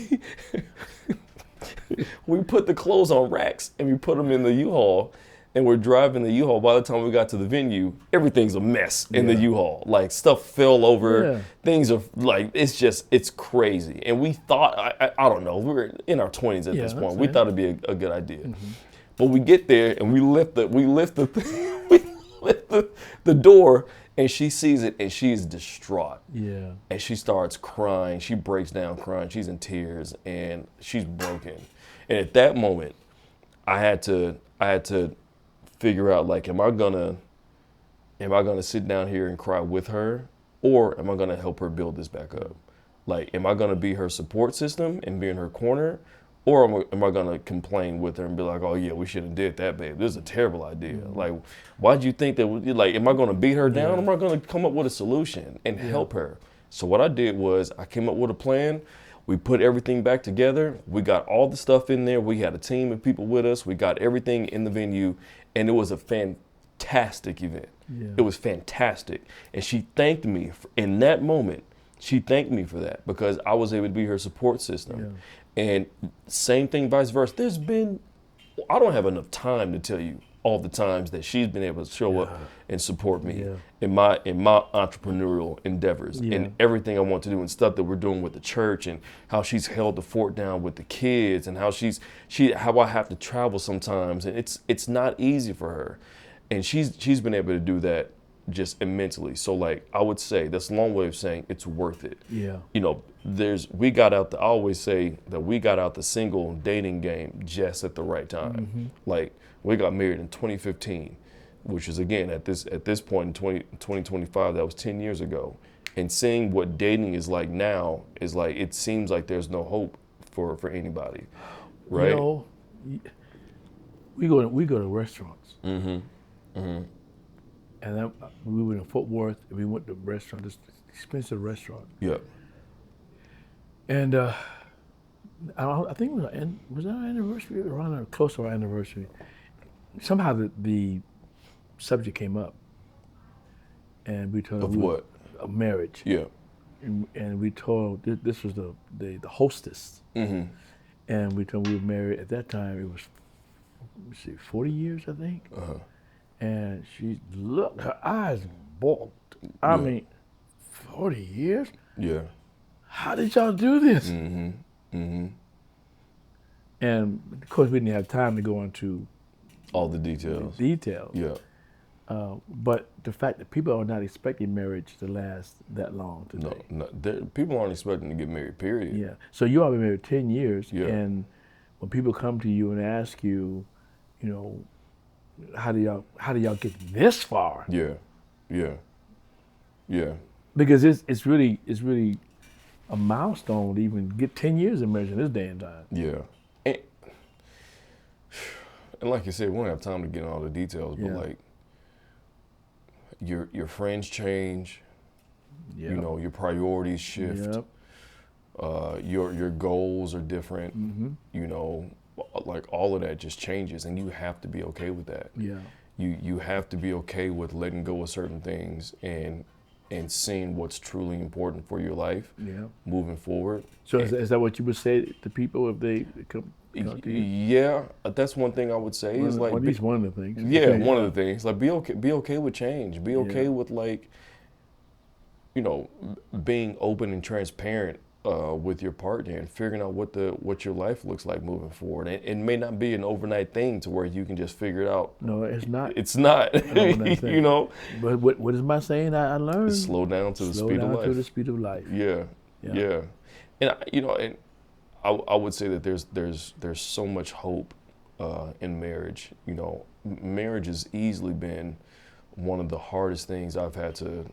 put the clothes on racks and we put them in the U-Haul and we're driving the U-Haul, by the time we got to the venue, everything's a mess in the U-Haul. Like stuff fell over. Yeah. Things are like, it's crazy. And we thought, I don't know, we were in our 20s at this point. We thought it'd be a good idea. Mm-hmm. But we get there and we lift the door, and she sees it and she's distraught. Yeah. And she starts crying. She breaks down crying. She's in tears and she's broken. And at that moment, I had to figure out, like, am I gonna sit down here and cry with her, or am I gonna help her build this back up? Like, am I gonna be her support system and be in her corner? Or am I gonna complain with her and be like, oh yeah, we shouldn't have did that, babe. This is a terrible idea. Mm-hmm. Like, why'd you think that? Am I gonna beat her down? Or am I gonna come up with a solution and help her? So what I did was I came up with a plan. We put everything back together. We got all the stuff in there. We had a team of people with us. We got everything in the venue, and it was a fantastic event. Yeah. It was fantastic. And she thanked me in that moment. She thanked me for that because I was able to be her support system. Yeah. And same thing, vice versa. I don't have enough time to tell you all the times that she's been able to show up and support me in my entrepreneurial endeavors and everything I want to do and stuff that we're doing with the church, and how she's held the fort down with the kids, and how how I have to travel sometimes, and it's not easy for her, and she's been able to do that just immensely. So like I would say that's a long way of saying it's worth it. Yeah. You know, I always say that we got out the single dating game just at the right time. Like we got married in 2015, which is again at this point in 2025, that was 10 years ago. And seeing what dating is like now is like, it seems like there's no hope for anybody, right? You know, we go to restaurants. And then we were in Fort Worth, and we went to a restaurant, this expensive restaurant. Yeah. And I think was that our anniversary, around or close to our anniversary. Somehow the subject came up, and we told Of them what? Of marriage. Yeah. And we told this was the hostess, and we told we were married at that time. It was, let me see, 40 years, I think. And she looked, her eyes bulked. I mean, 40 years? Yeah. How did y'all do this? And of course, we didn't have time to go into All the details. details. Yeah. But the fact that people are not expecting marriage to last that long today. No, people aren't expecting to get married, period. Yeah. So you all been married 10 years, Yeah. and when people come to you and ask you, you know, how do y'all get this far? Yeah. Yeah. Yeah. Because it's really a milestone to even get 10 years of marriage in this day and time. Yeah. And like you said, we don't have time to get into all the details, but like your friends change, Yep. you know, your priorities shift, Yep. your goals are different, you know, like all of that just changes, and you have to be okay with that. Yeah. You have to be okay with letting go of certain things and seeing what's truly important for your life, moving forward. So is that what you would say to people if they come to you? Yeah, that's one thing I would say is like, at least one of the things. yeah, one of the things, like be okay with change. Be okay with, like, you know, being open and transparent with your partner and figuring out what your life looks like moving forward. And it may not be an overnight thing to where you can just figure it out. No, it's not. It's not. You know. But what is my saying? I learned. Slow down to the speed of life. Slow down to the speed of life. Yeah. And you know, and I would say that there's so much hope in marriage. You know, marriage has easily been one of the hardest things I've had to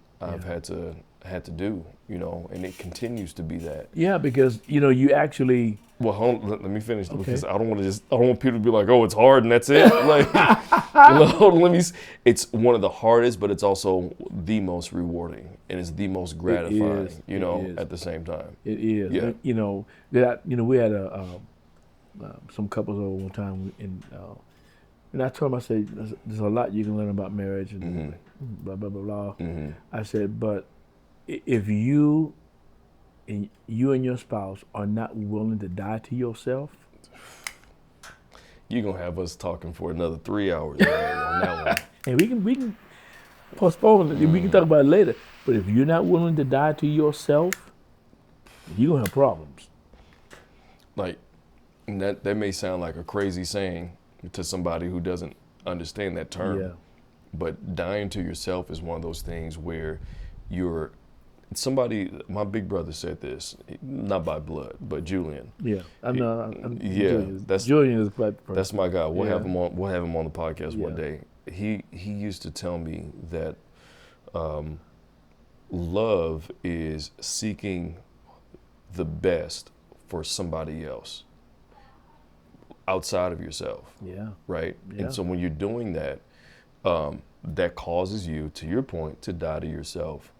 do, you know, and it continues to be that. Yeah, because you know you actually. Well, hold on, let me finish because I don't want people to be like, oh, it's hard and that's it. Like, it's one of the hardest, but it's also the most rewarding and it's the most gratifying, you know, at the same time. It is. Yeah. You know, we had some couples over one time, and I told them, I said, there's a lot you can learn about marriage and blah, blah, blah, blah. I said, but if you and your spouse are not willing to die to yourself, You're going to have us talking for another 3 hours on that one. and we can postpone it. We can talk about it later. But if you're not willing to die to yourself, you're going to have problems. Like, that may sound like a crazy saying to somebody who doesn't understand that term. Yeah. But dying to yourself is one of those things where my big brother said this, not by blood, but Julian. Yeah, I know. Julian is the person. That's my guy. We'll have him on the podcast one day. He used to tell me that love is seeking the best for somebody else outside of yourself. Yeah. Right? Yeah. And so when you're doing that, that causes you, to your point, to die to yourself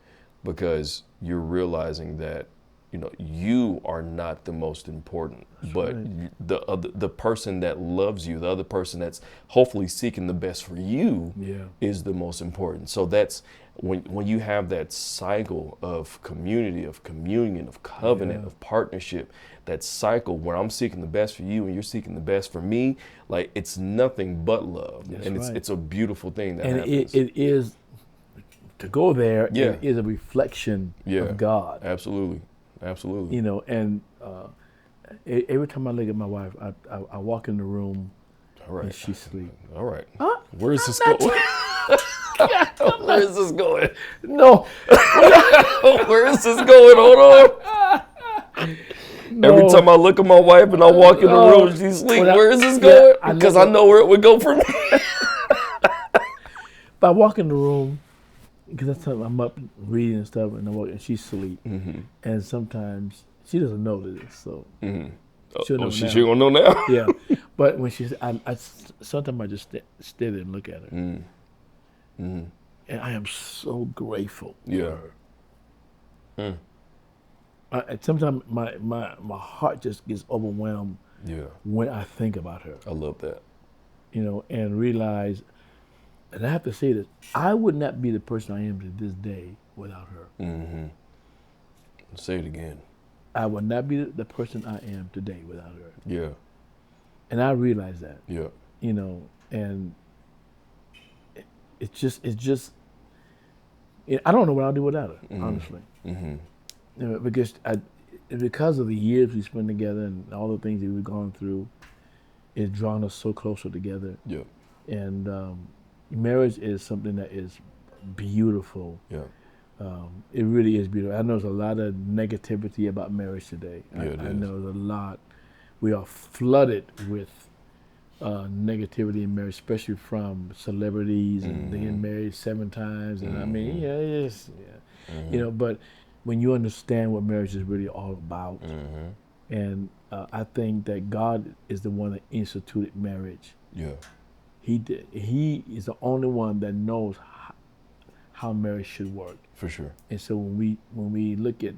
because you're realizing that, you know, you are not the most important, but the person that loves you, the other person that's hopefully seeking the best for you is the most important. So that's when you have that cycle of community, of communion, of covenant, of partnership, that cycle where I'm seeking the best for you and you're seeking the best for me, like it's nothing but love. That's and right. it's a beautiful thing that and happens. it is, to go there, it is a reflection of God. Absolutely. You know, and every time I look at my wife, I walk in the room and she sleeps. All right. Where is this going? Where is this going? No, Where is this going? Hold on. no. Every time I look at my wife and I walk in the room, she's asleep. Where is this going? Because I know where it would go for me. If I walk in the room, because that's time I'm up reading and stuff, and I walk, and she's asleep, and sometimes she doesn't know this, so she'll know She now. gonna know now. Yeah, but when she's, sometimes I just stay there and look at her, and I am so grateful Yeah. for her. Sometimes my heart just gets overwhelmed Yeah. when I think about her, I love that. and realize, and I have to say this, I would not be the person I am to this day without her. Say it again. I would not be the person I am today without her. Yeah. And I realize that, Yeah. and it's just, I don't know what I'll do without her, honestly. Because of the years we spent together and all the things that we've gone through, it's drawn us so closer together. Yeah. And marriage is something that is beautiful. Yeah. It really is beautiful. I know there's a lot of negativity about marriage today. Yeah, it I is. know there's a lot. We are flooded with negativity in marriage, especially from celebrities and they get married 7 times. And I mean, but when you understand what marriage is really all about, and I think that God is the one that instituted marriage. Yeah. He did. He is the only one that knows how marriage should work. For sure. And so when we look at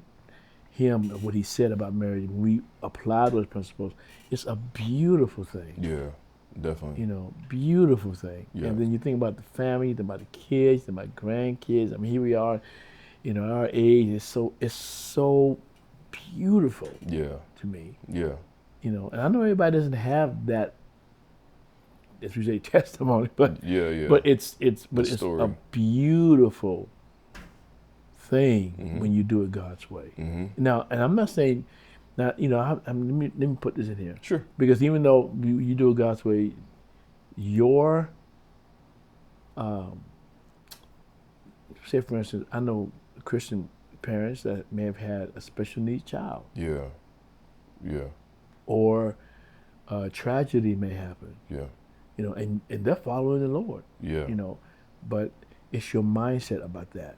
him and what he said about marriage, when we apply those principles, it's a beautiful thing. Yeah. Definitely. Beautiful thing. Yeah. And then you think about the family, you think about the kids, you think about grandkids. I mean, here we are, our age. It's so beautiful. Yeah. To me. Yeah. And I know everybody doesn't have that, as we say, testimony, but Yeah. but it's story. a beautiful thing when you do it God's way. Now, and I'm not saying now, let me put this in here. Sure. Because even though you do it God's way, your say for instance, I know Christian parents that may have had a special needs child. Yeah. Yeah. Or tragedy may happen. Yeah. And they're following the Lord. Yeah. But it's your mindset about that.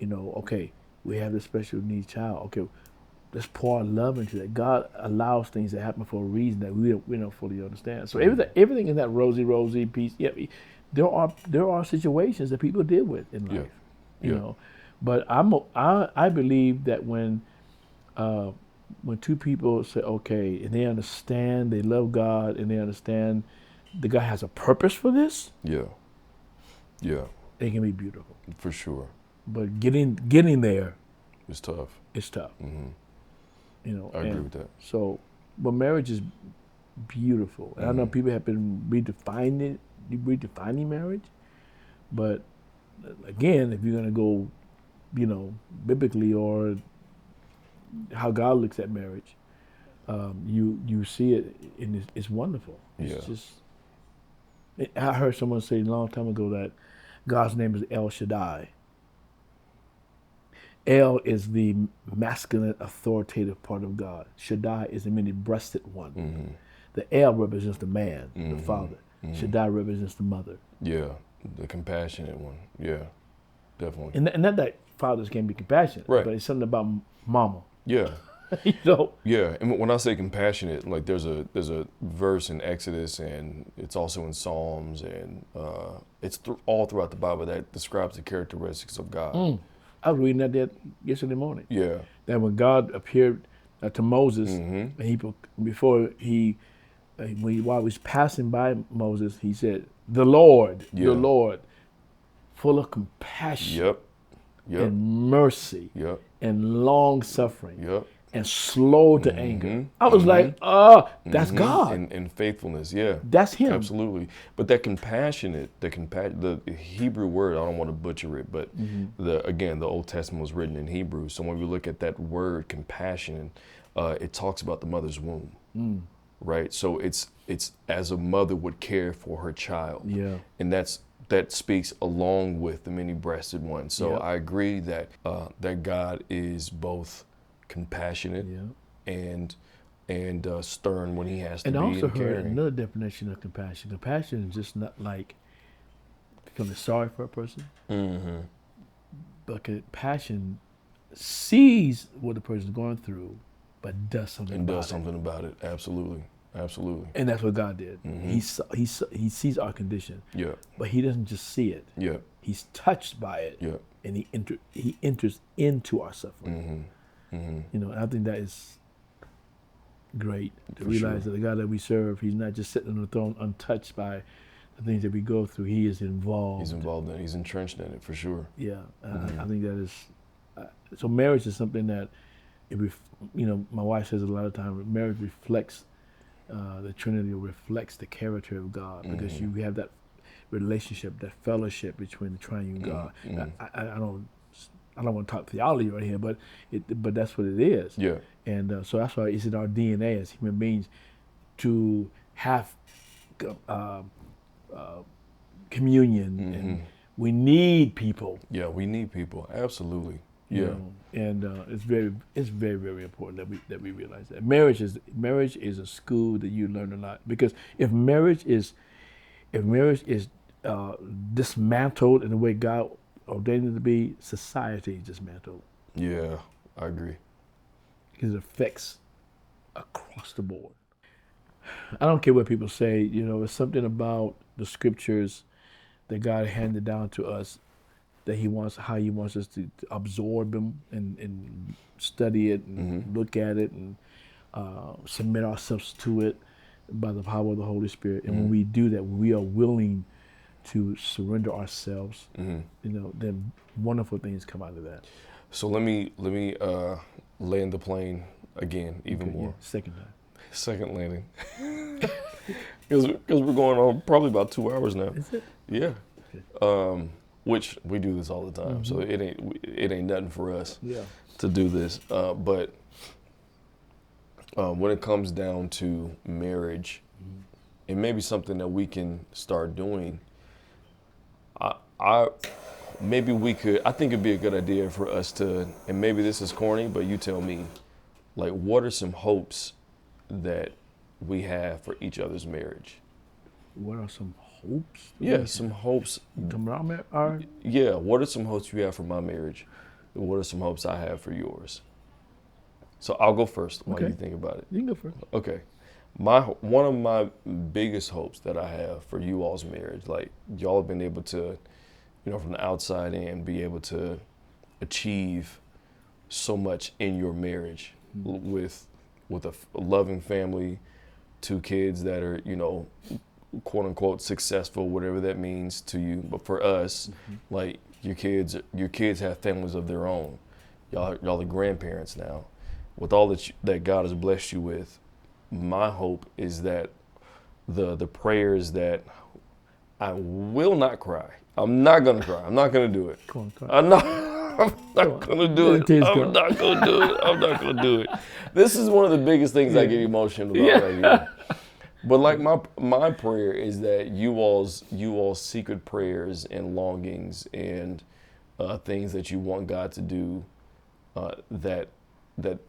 Okay, we have this special needs child. Okay, let's pour our love into that. God allows things to happen for a reason that we don't fully understand. So everything is not rosy peace. Yeah, there are situations that people deal with in life. You know, but I believe that when two people say okay and they understand, they love God and they understand that God has a purpose for this. Yeah. Yeah. It can be beautiful. For sure. But getting there, it's tough. It's tough. I agree with that. So, but marriage is beautiful. And I know people have been redefining marriage, but again, if you're gonna go, biblically or how God looks at marriage, you see it and it's wonderful. It's just. I heard someone say a long time ago that God's name is El Shaddai. El is the masculine, authoritative part of God. Shaddai is the many-breasted one. The El represents the man, the father. Shaddai represents the mother. Yeah, the compassionate one. Yeah, definitely. And not that fathers can't be compassionate, right. But it's something about mama. Yeah. Yeah, and when I say compassionate, like there's a verse in Exodus and it's also in Psalms and it's all throughout the Bible that describes the characteristics of God. I was reading that yesterday morning. Yeah. That when God appeared to Moses, and while he was passing by Moses, he said, "The Lord, the Lord, full of compassion, and mercy, and long suffering." And slow to anger. I was like, that's God. And faithfulness, yeah. That's him. Absolutely. But that compassionate, the Hebrew word, I don't want to butcher it, but the Old Testament was written in Hebrew. So when we look at that word compassion, it talks about the mother's womb. Right? So it's as a mother would care for her child. Yeah. And that's that speaks along with the many-breasted one. So Yep. I agree that that God is both compassionate Yeah. and stern when He has to And I be, also and heard caring. another definition of compassion. Compassion is just not like feeling sorry for a person, Mm-hmm. but compassion sees what the person's going through, but does something And about does it. something about it. Absolutely. Absolutely. And that's what God did. Mhm. He sees our condition, Yeah. but He doesn't just see it. Yeah. He's touched by it, Yeah. and He enters into our suffering. Mm-hmm. Mm-hmm. You know, I think that is great to For realize sure. that the God that we serve, He's not just sitting on the throne untouched by the things that we go through. He is involved. He's involved in it. He's entrenched in it, for sure. Yeah, Mhm. I think that is. So marriage is something that, my wife says a lot of times, marriage reflects the Trinity, or reflects the character of God, because Mhm. you have that relationship, that fellowship between the triune God. Mhm. I don't want to talk theology right here, but that's what it is. Yeah. And so that's why it's in our DNA as human beings to have uh, communion, Mhm. and we need people. Yeah, we need people. Absolutely. You Yeah. know, and it's very very important that we realize that marriage is a school that you learn a lot, because if marriage is dismantled in the way God ordained it to be, society is dismantled, Yeah, I agree. because it affects across the board. I don't care what people say. It's something about the scriptures that God handed down to us, that how He wants us to absorb them and study it and Mhm. look at it and submit ourselves to it by the power of the Holy Spirit. And when Mhm. we do that, when we are willing to surrender ourselves, Mhm. then wonderful things come out of that. So let me land the plane again, even Okay, more. yeah, second time. Second landing, because we're going on probably about 2 hours now. Is it? Yeah. Okay. Which we do this all the time, so it ain't nothing for us Yeah. to do this. But when it comes down to marriage, it may be something that we can start doing. I maybe we could. I think it'd be a good idea for us to, and maybe this is corny, but you tell me, like, what are some hopes that we have for each other's marriage? What are some hopes? Yeah, some hopes. Yeah, what are some hopes you have for my marriage? What are some hopes I have for yours? So I'll go first while Okay. you think about it. You can go first. Okay. One of my biggest hopes that I have for you all's marriage, like y'all have been able to, from the outside in, be able to achieve so much in your marriage with a loving family, 2 kids that are, quote unquote successful, whatever that means to you. But for us, like your kids have families of their own. Y'all are grandparents now. With all that God has blessed you with, my hope is that the prayers that I will not cry. I'm not gonna cry. I'm not gonna do it. Come on, cry. I'm not gonna do it. I'm not gonna do it. I'm not gonna do it. This is one of the biggest things I get emotional about right here. But like my prayer is that you all's secret prayers and longings and things that you want God to do, that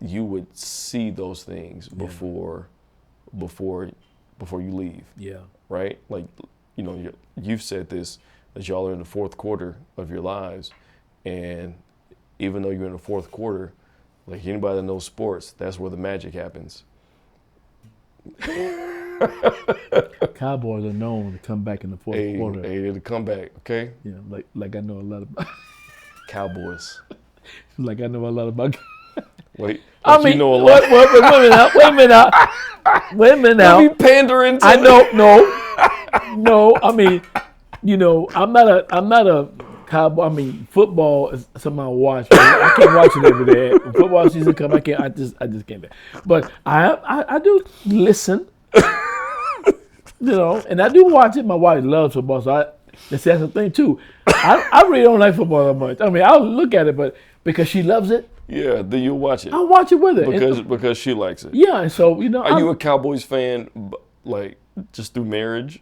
you would see those things before you leave. Yeah. Right? Like, you've said this, that y'all are in the 4th quarter of your lives, and even though you're in the 4th quarter, like anybody that knows sports, that's where the magic happens. Cowboys are known to come back in the fourth quarter. Hey, to come back, okay? Yeah, like I know a lot about. Cowboys. Like I know a lot about. Wait, I mean, you know a lot. Wait a minute now. You be pandering to I know, no. I mean, I'm not a cowboy. I mean, football is something I watch. I can't watch it every day. When football season come, I just can't. But I do listen. And I do watch it. My wife loves football, so that's the thing too. I really don't like football that much. I mean, I'll look at it, but because she loves it, yeah, then you'll watch it. I'll watch it with her because she likes it. Yeah, and so Are you a Cowboys fan, like just through marriage?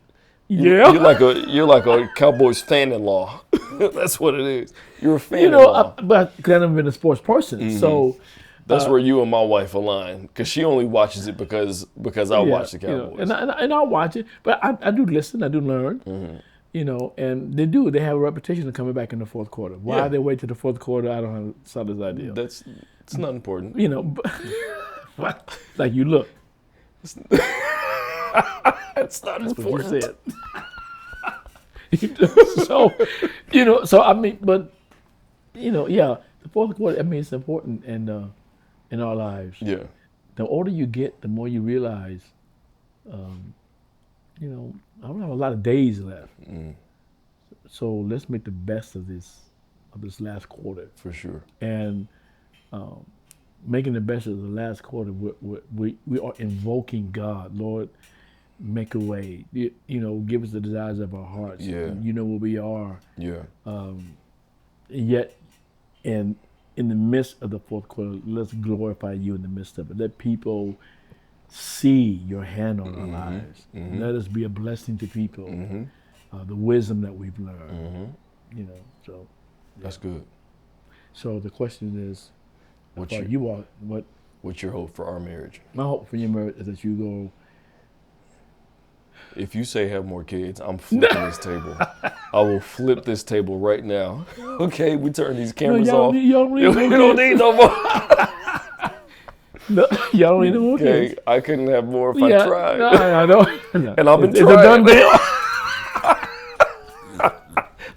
Yeah. You're like a Cowboys fan-in-law. That's what it is. You're a fan-in-law. But because I've never been a sports person, so That's where you and my wife align, because she only watches it because I yeah, watch the Cowboys. and I'll watch it, but I do listen, I do learn, and they have a reputation of coming back in the fourth quarter. Why Yeah. they wait to the fourth quarter, I don't have the slightest idea. It's not important. But, like you look, It's not that's what important. you said. So, so I mean, but the fourth quarter. I mean, it's important in our lives. Yeah. The older you get, the more you realize, I don't have a lot of days left. So let's make the best of this last quarter. For sure. And making the best of the last quarter, we are invoking God, Lord. Make a way, give us the desires of our hearts. Yeah. You know where we are. Yeah. Yet, in the midst of the fourth quarter, let's glorify you in the midst of it. Let people see your hand on our lives. Let us be a blessing to people. The wisdom that we've learned. So That's good. So the question is, What's your hope for our marriage? My hope for your marriage is that you go. If you say have more kids, I'm flipping this table. I will flip this table right now. Okay, we turn these cameras off. You don't need We don't need no more. No, y'all don't need no more kids. Okay, I couldn't have more if I tried. No, I know. And I've been It's trying. a done deal.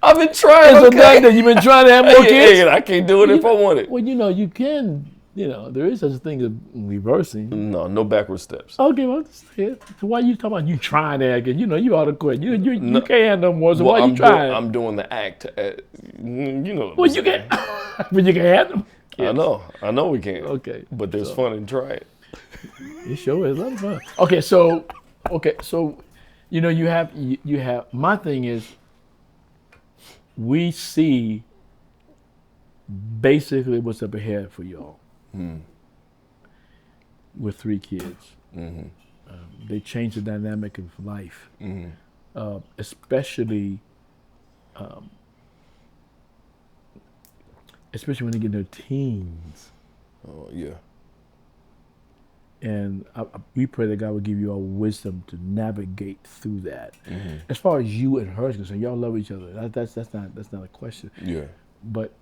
I've been trying. It's a Okay. done deal. You've been trying to have more kids. Hey, I can't do it if I want it. Well, you can. There is such a thing as reversing. No backward steps. Okay, well, so why you talking about you trying to act? You ought to quit. You can't have no more. So why you trying? I'm doing the act. Well, you can. But you can have them. Kids. I know we can. Okay, But there's fun in trying. It sure is a lot of fun. Okay, so you have. My thing is, we see basically what's up ahead for y'all with 3 kids. They change the dynamic of life, especially when they get in their teens. Oh yeah. And we pray that God will give you all wisdom to navigate through that. As far as you and her is concerned, y'all love each other. That's not a question. Yeah. But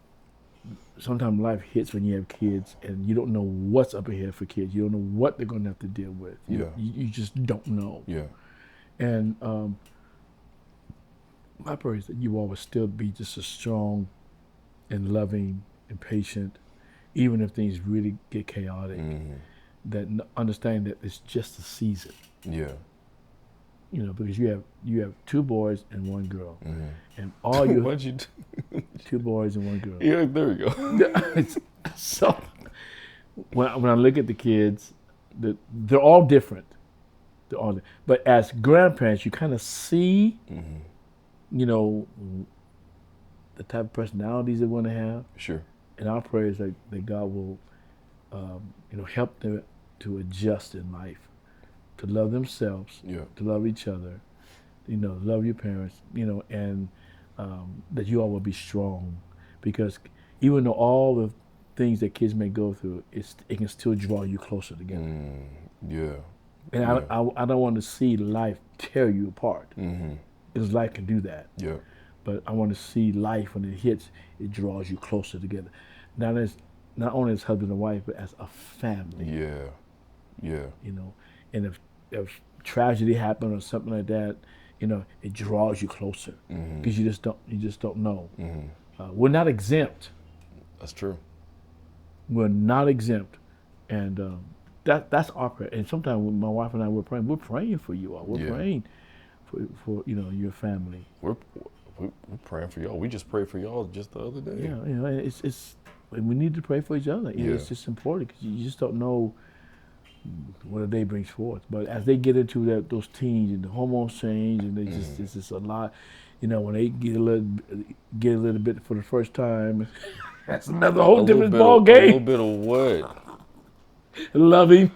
sometimes life hits when you have kids, and you don't know what's up ahead for kids. You don't know what they're going to have to deal with. You just don't know. Yeah. And my prayer is that you all will still be just as strong and loving and patient, even if things really get chaotic. That understand that it's just a season. Yeah. Because you have 2 boys and 1 girl, and all you What'd you do? 2 boys and 1 girl. Yeah, there we go. So when I look at the kids, they're all different. But as grandparents, you kind of see, the type of personalities they want to have. Sure. And our prayer is that God will, help them to adjust in life, to love themselves, to love each other, love your parents, and that you all will be strong, because even though all the things that kids may go through, it can still draw you closer together. Yeah. And I don't want to see life tear you apart, because life can do that. Yeah. But I want to see life when it hits, it draws you closer together. Not only as husband and wife, but as a family. Yeah. Yeah. And if tragedy happened or something like that, it draws you closer, because you just don't know. We're not exempt. That's true. We're not exempt, and that's our prayer. And sometimes when my wife and I we're praying for you all. We're praying for your family. We're praying for y'all. We just prayed for y'all just the other day. Yeah, it's we need to pray for each other. It's just important, because you just don't know what a day brings forth. But as they get into those teens and the hormones change, and it's just a lot. When they get a little bit for the first time, that's another whole different ball game. A little bit of what? Loving.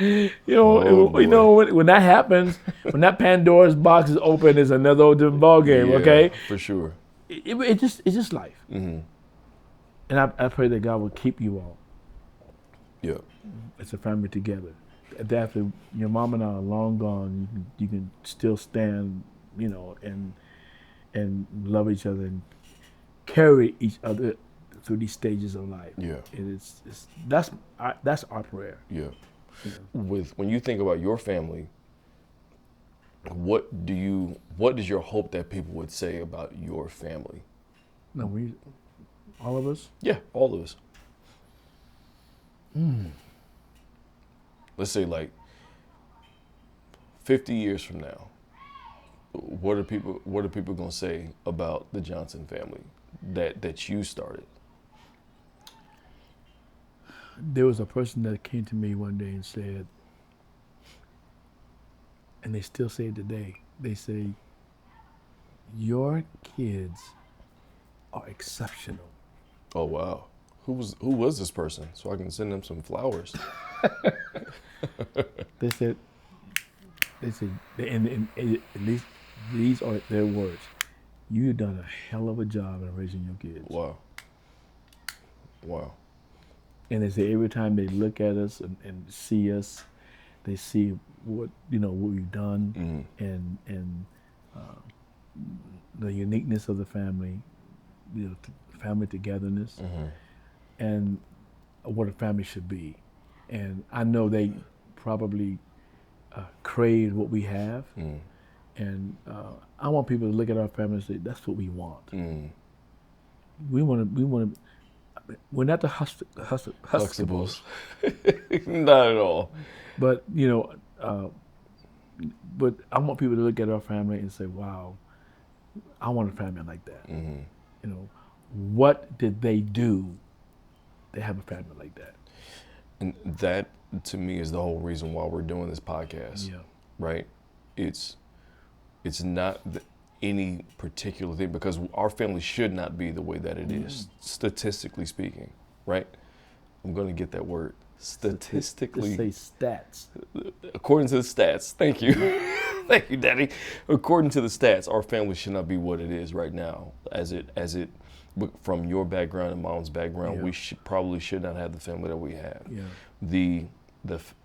Oh, boy. When that happens, when that Pandora's box is open, it's another different ball game. Yeah, Okay, for sure. it's just life, Mm-hmm. and I pray that God will keep you all Yeah. as a family together. That after your mom and I are long gone, you can still stand, and love each other and carry each other through these stages of life. Yeah. That's our prayer. Yeah. You know. When you think about your family, what is your hope that people would say about your family? No, all of us. Yeah, all of us. Let's say like 50 years from now, what are people going to say about the Johnson family that you started? There was a person that came to me one day and said, and they still say it today. They say, your kids are exceptional. Oh, wow. Who was this person so I can send them some flowers? They said, and at least these are their words. You've done a hell of a job in raising your kids. Wow. Wow. And they say every time they look at us and see us, they see what we've done, and the uniqueness of the family, family togetherness, and what a family should be. And I know they probably crave what we have, and I want people to look at our family and say, "That's what we want. We want to. We're not the Huxtables, Not at all. but but I want people to look at our family and say, "Wow, I want a family like that." What did they do to have a family like that? And that, to me, is the whole reason why we're doing this podcast. Yeah. Right? It's not any particular thing, because our family should not be the way that it is, statistically speaking. Right? I'm going to get that word. Statistically. Just say stats. According to the stats. Thank you. Thank you, Daddy. According to the stats, our family should not be what it is right now. From your background and Mom's background, Yeah. we probably should not have the family that we have. Yeah.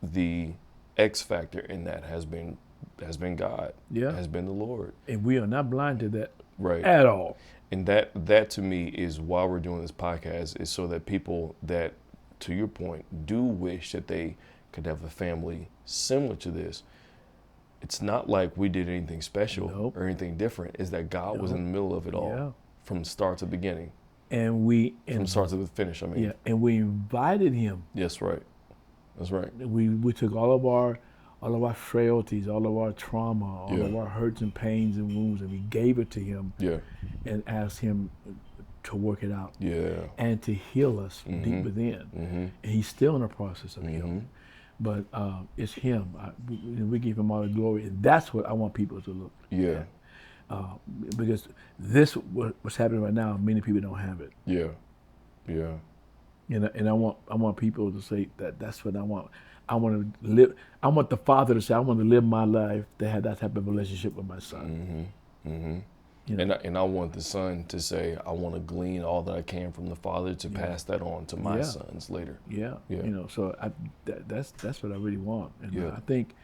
The X factor in that has been God. Yeah. Has been the Lord. And we are not blind to that, right, at all. And that to me is why we're doing this podcast, is so that people that, to your point, do wish that they could have a family similar to this. It's not like we did anything special or anything different. It's that God was in the middle of it all, from start to beginning. And from start to the finish. I mean, yeah, and we invited Him. Yes, right. That's right. We took all of our frailties, all of our trauma, all of our hurts and pains and wounds, and we gave it to Him. Yeah. And asked Him to work it out. Yeah. And to heal us deep within. And He's still in the process of healing. But it's Him. We give Him all the glory, and that's what I want people to look at. Because what's happening right now, many people don't have it. Yeah. Yeah. And I want people to say that's what I want. I want to live. I want the father to say, I want to live my life to have that type of relationship with my son. And I want the son to say, I want to glean all that I can from the father to pass that on to my sons later. Yeah. So that's what I really want. And I think,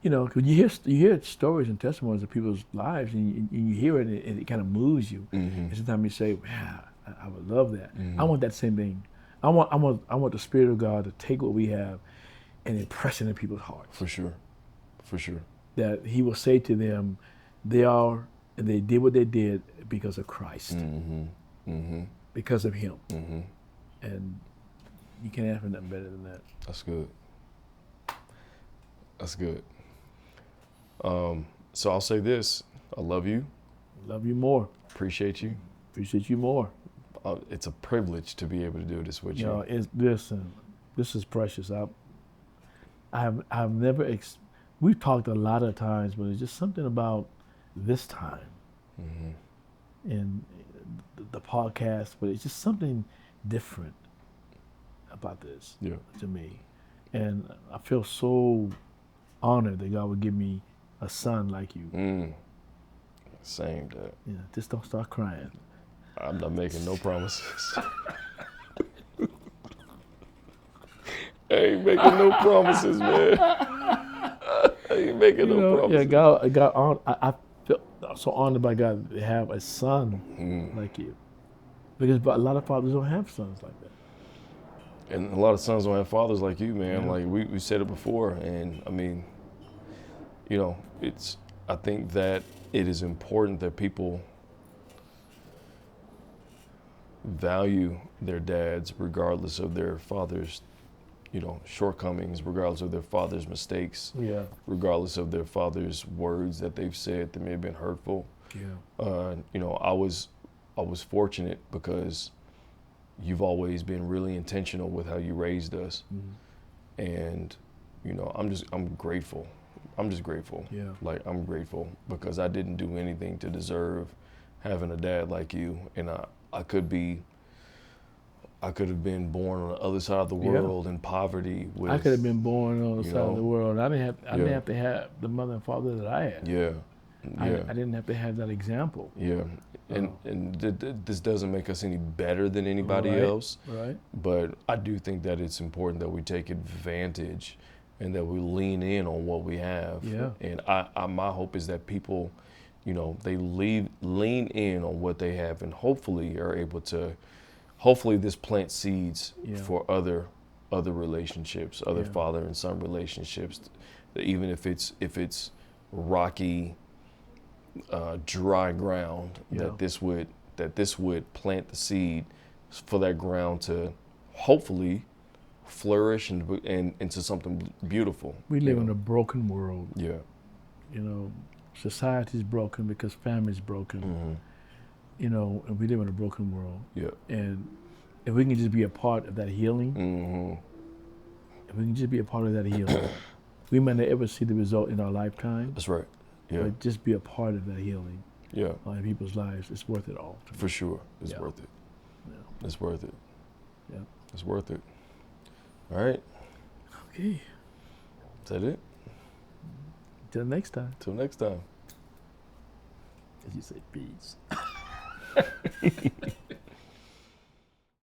because you hear stories and testimonies of people's lives, and you hear it, and it kind of moves you. And sometimes you say, "Man, I would love that." I want that same thing. I want the Spirit of God to take what we have and impress it in people's hearts. For sure. That He will say to them, they did what they did because of Christ, because of Him, and you can't have nothing better than that. That's good. So I'll say this: I love you. Love you more. Appreciate you. Appreciate you more. It's a privilege to be able to do this with you. This is precious. I've never. We've talked a lot of times, but it's just something about this time and the podcast. But it's just something different about this to me. And I feel so honored that God would give me a son like you. Same, Dad. Yeah, just don't start crying. I'm not making no promises. I ain't making no promises, man. I ain't making You no know, yeah, promises. I feel so honored by God to have a son like you. Because a lot of fathers don't have sons like that. And a lot of sons don't have fathers like you, man. Yeah. Like we said it before, and I mean, it's. I think that it is important that people value their dads regardless of their father's, shortcomings, regardless of their father's mistakes, Yeah. regardless of their father's words that they've said that may have been hurtful. Yeah. I was fortunate because you've always been really intentional with how you raised us, and I'm grateful. I'm just grateful. Yeah. Like, I'm grateful because I didn't do anything to deserve having a dad like you, and I could have been born on the other side of the Yeah. world in poverty with. I could have been born on the you side of the know, world. I didn't Yeah. have to have the mother and father that I had. Yeah, I yeah, didn't have to have that example. yeah. And this doesn't make us any better than anybody Right. else, Right. but I do think that it's important that we take advantage and that we lean in on what we have. Yeah. And my hope is that people, they lean in on what they have, and hopefully are able to. Hopefully, this plants seeds Yeah. for other relationships, other Yeah. father and son relationships, that even if it's rocky, dry ground, Yeah. that this would plant the seed for that ground to hopefully flourish and into something beautiful. We live in a broken world. Yeah. You know, society's broken because family's broken. Mm-hmm. And we live in a broken world. Yeah. And if we can just be a part of that healing, Mm-hmm. if we can just be a part of that healing, we might not ever see the result in our lifetime, That's right. Yeah. but just be a part of that healing Yeah. in people's lives. It's worth it all. to me. For sure. It's Yeah. worth it. Yeah. It's worth it. Yeah. It's worth it. All right. Okay. Is that it? Till next time. Till next time. As you say, peace.